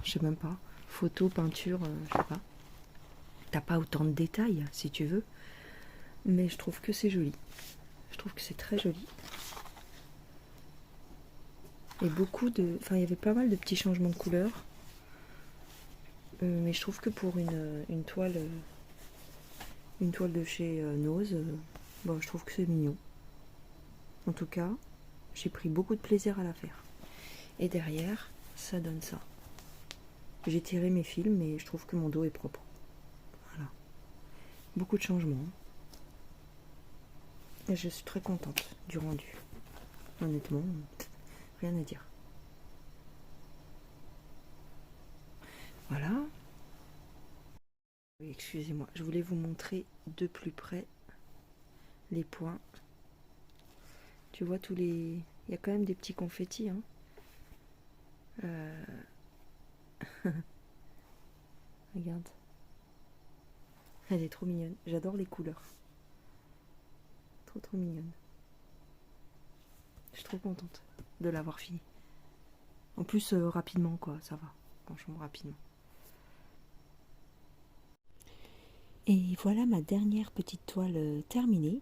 je sais même pas, photo, peinture, je sais pas. T'as pas autant de détails, si tu veux, mais je trouve que c'est joli. Je trouve que c'est très joli. Et beaucoup de... Enfin, il y avait pas mal de petits changements de couleurs. Mais je trouve que pour une toile de chez Nose, bon, je trouve que c'est mignon. En tout cas, j'ai pris beaucoup de plaisir à la faire. Et derrière, ça donne ça. J'ai tiré mes fils, mais je trouve que mon dos est propre. Voilà. Beaucoup de changements. Et je suis très contente du rendu. Honnêtement, rien à dire. Voilà. Oui, excusez-moi, je voulais vous montrer de plus près les points. Tu vois tous les... Il y a quand même des petits confettis, hein. Regarde. Elle est trop mignonne. J'adore les couleurs. trop mignonne. Je suis trop contente de l'avoir fini. En plus, rapidement, quoi, ça va. Franchement, rapidement. Et voilà ma dernière petite toile terminée.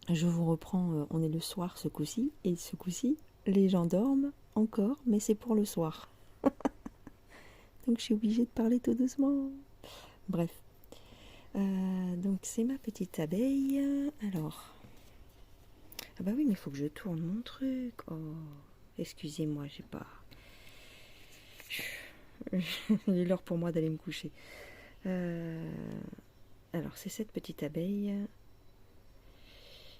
Je vous reprends, on est le soir ce coup-ci. Et ce coup-ci, les gens dorment encore, mais c'est pour le soir. Donc je suis obligée de parler tout doucement. Bref. Donc c'est ma petite abeille. Alors. Ah bah oui, mais il faut que je tourne mon truc. Oh, excusez-moi, j'ai pas... Il est l'heure pour moi d'aller me coucher. Alors c'est cette petite abeille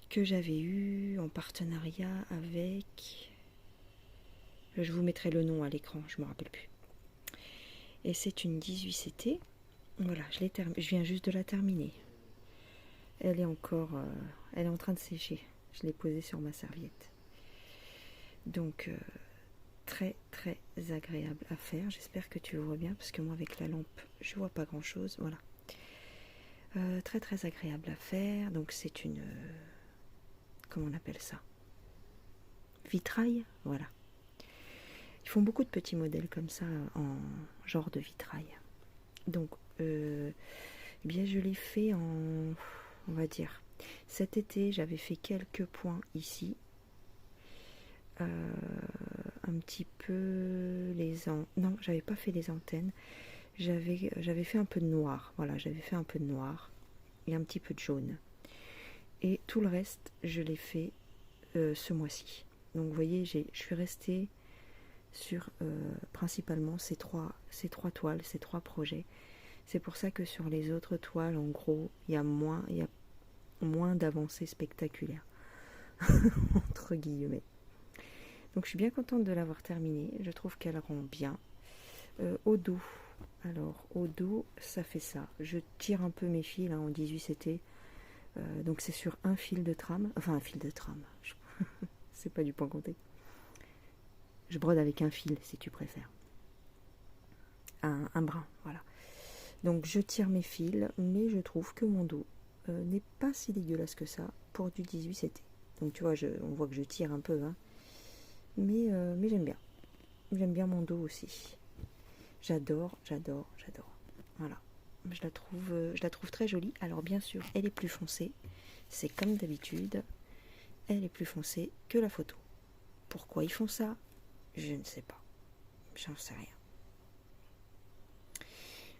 que j'avais eue en partenariat avec... Je vous mettrai le nom à l'écran, je me rappelle plus. Et c'est une 18CT. Voilà, je viens juste de la terminer. Elle est encore... elle est en train de sécher. Je l'ai posée sur ma serviette. Donc, très très agréable à faire. J'espère que tu le vois bien, parce que moi avec la lampe, je vois pas grand-chose. Voilà. Très très agréable à faire. Donc c'est une... comment on appelle ça? Vitrail. Voilà. Ils font beaucoup de petits modèles comme ça, en genre de vitrail. Donc, eh bien je l'ai fait en... on va dire... Cet été, j'avais fait quelques points ici. Un petit peu non, j'avais pas fait les antennes. J'avais fait un peu de noir. Voilà, j'avais fait un peu de noir et un petit peu de jaune. Et tout le reste, je l'ai fait ce mois-ci. Donc vous voyez, je suis restée sur principalement ces trois toiles, ces trois projets. C'est pour ça que sur les autres toiles, en gros, il y a moins d'avancées spectaculaires. Entre guillemets. Donc je suis bien contente de l'avoir terminée. Je trouve qu'elle rend bien. Au dos. Alors au dos, ça fait ça. Je tire un peu mes fils en 18CT. Donc c'est sur un fil de trame. Enfin un fil de trame. C'est pas du point compté. Je brode avec un fil si tu préfères. Un brin, voilà. Donc je tire mes fils, mais je trouve que mon dos n'est pas si dégueulasse que ça pour du 18CT. Donc tu vois, on voit que je tire un peu, hein. Mais j'aime bien. J'aime bien mon dos aussi. J'adore. Voilà. Je la trouve très jolie. Alors bien sûr, elle est plus foncée. C'est comme d'habitude. Elle est plus foncée que la photo. Pourquoi ils font ça? Je ne sais pas. J'en sais rien.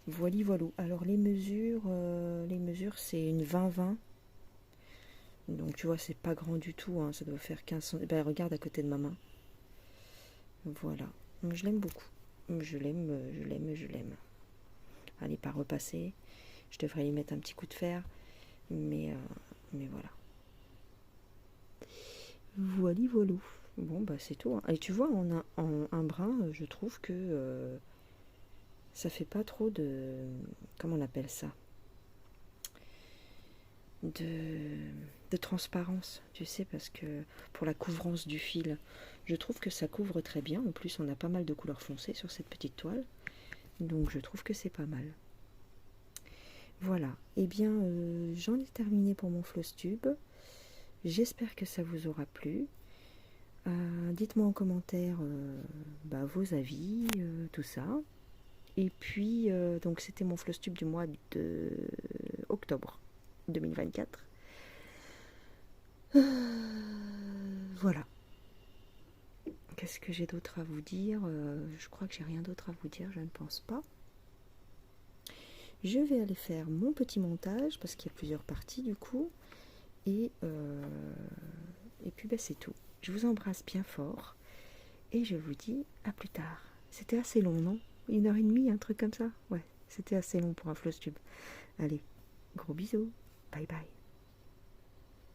Voilà. Alors les mesures c'est une 20-20. Donc tu vois, c'est pas grand du tout, hein. Ça doit faire 15 cm. Ben, regarde à côté de ma main. Voilà. Je l'aime beaucoup. Je l'aime. Allez, pas repasser. Je devrais y mettre un petit coup de fer. Mais voilà. Voilà. Bon, bah c'est tout, hein. Et tu vois, en un brin, je trouve que ça fait pas trop de... Comment on appelle ça? De transparence, tu sais, parce que pour la couvrance du fil, je trouve que ça couvre très bien. En plus, on a pas mal de couleurs foncées sur cette petite toile. Donc, je trouve que c'est pas mal. Voilà. Eh bien, j'en ai terminé pour mon floss tube. J'espère que ça vous aura plu. Dites-moi en commentaire vos avis, tout ça. Et puis, donc c'était mon floss tube du mois de octobre 2024. Voilà. Qu'est-ce que j'ai d'autre à vous dire? Je crois que j'ai rien d'autre à vous dire, je ne pense pas. Je vais aller faire mon petit montage parce qu'il y a plusieurs parties du coup. Et puis c'est tout. Je vous embrasse bien fort et je vous dis à plus tard. C'était assez long, non? 1h30, un truc comme ça? Ouais, c'était assez long pour un floss tube. Allez, gros bisous. Bye bye.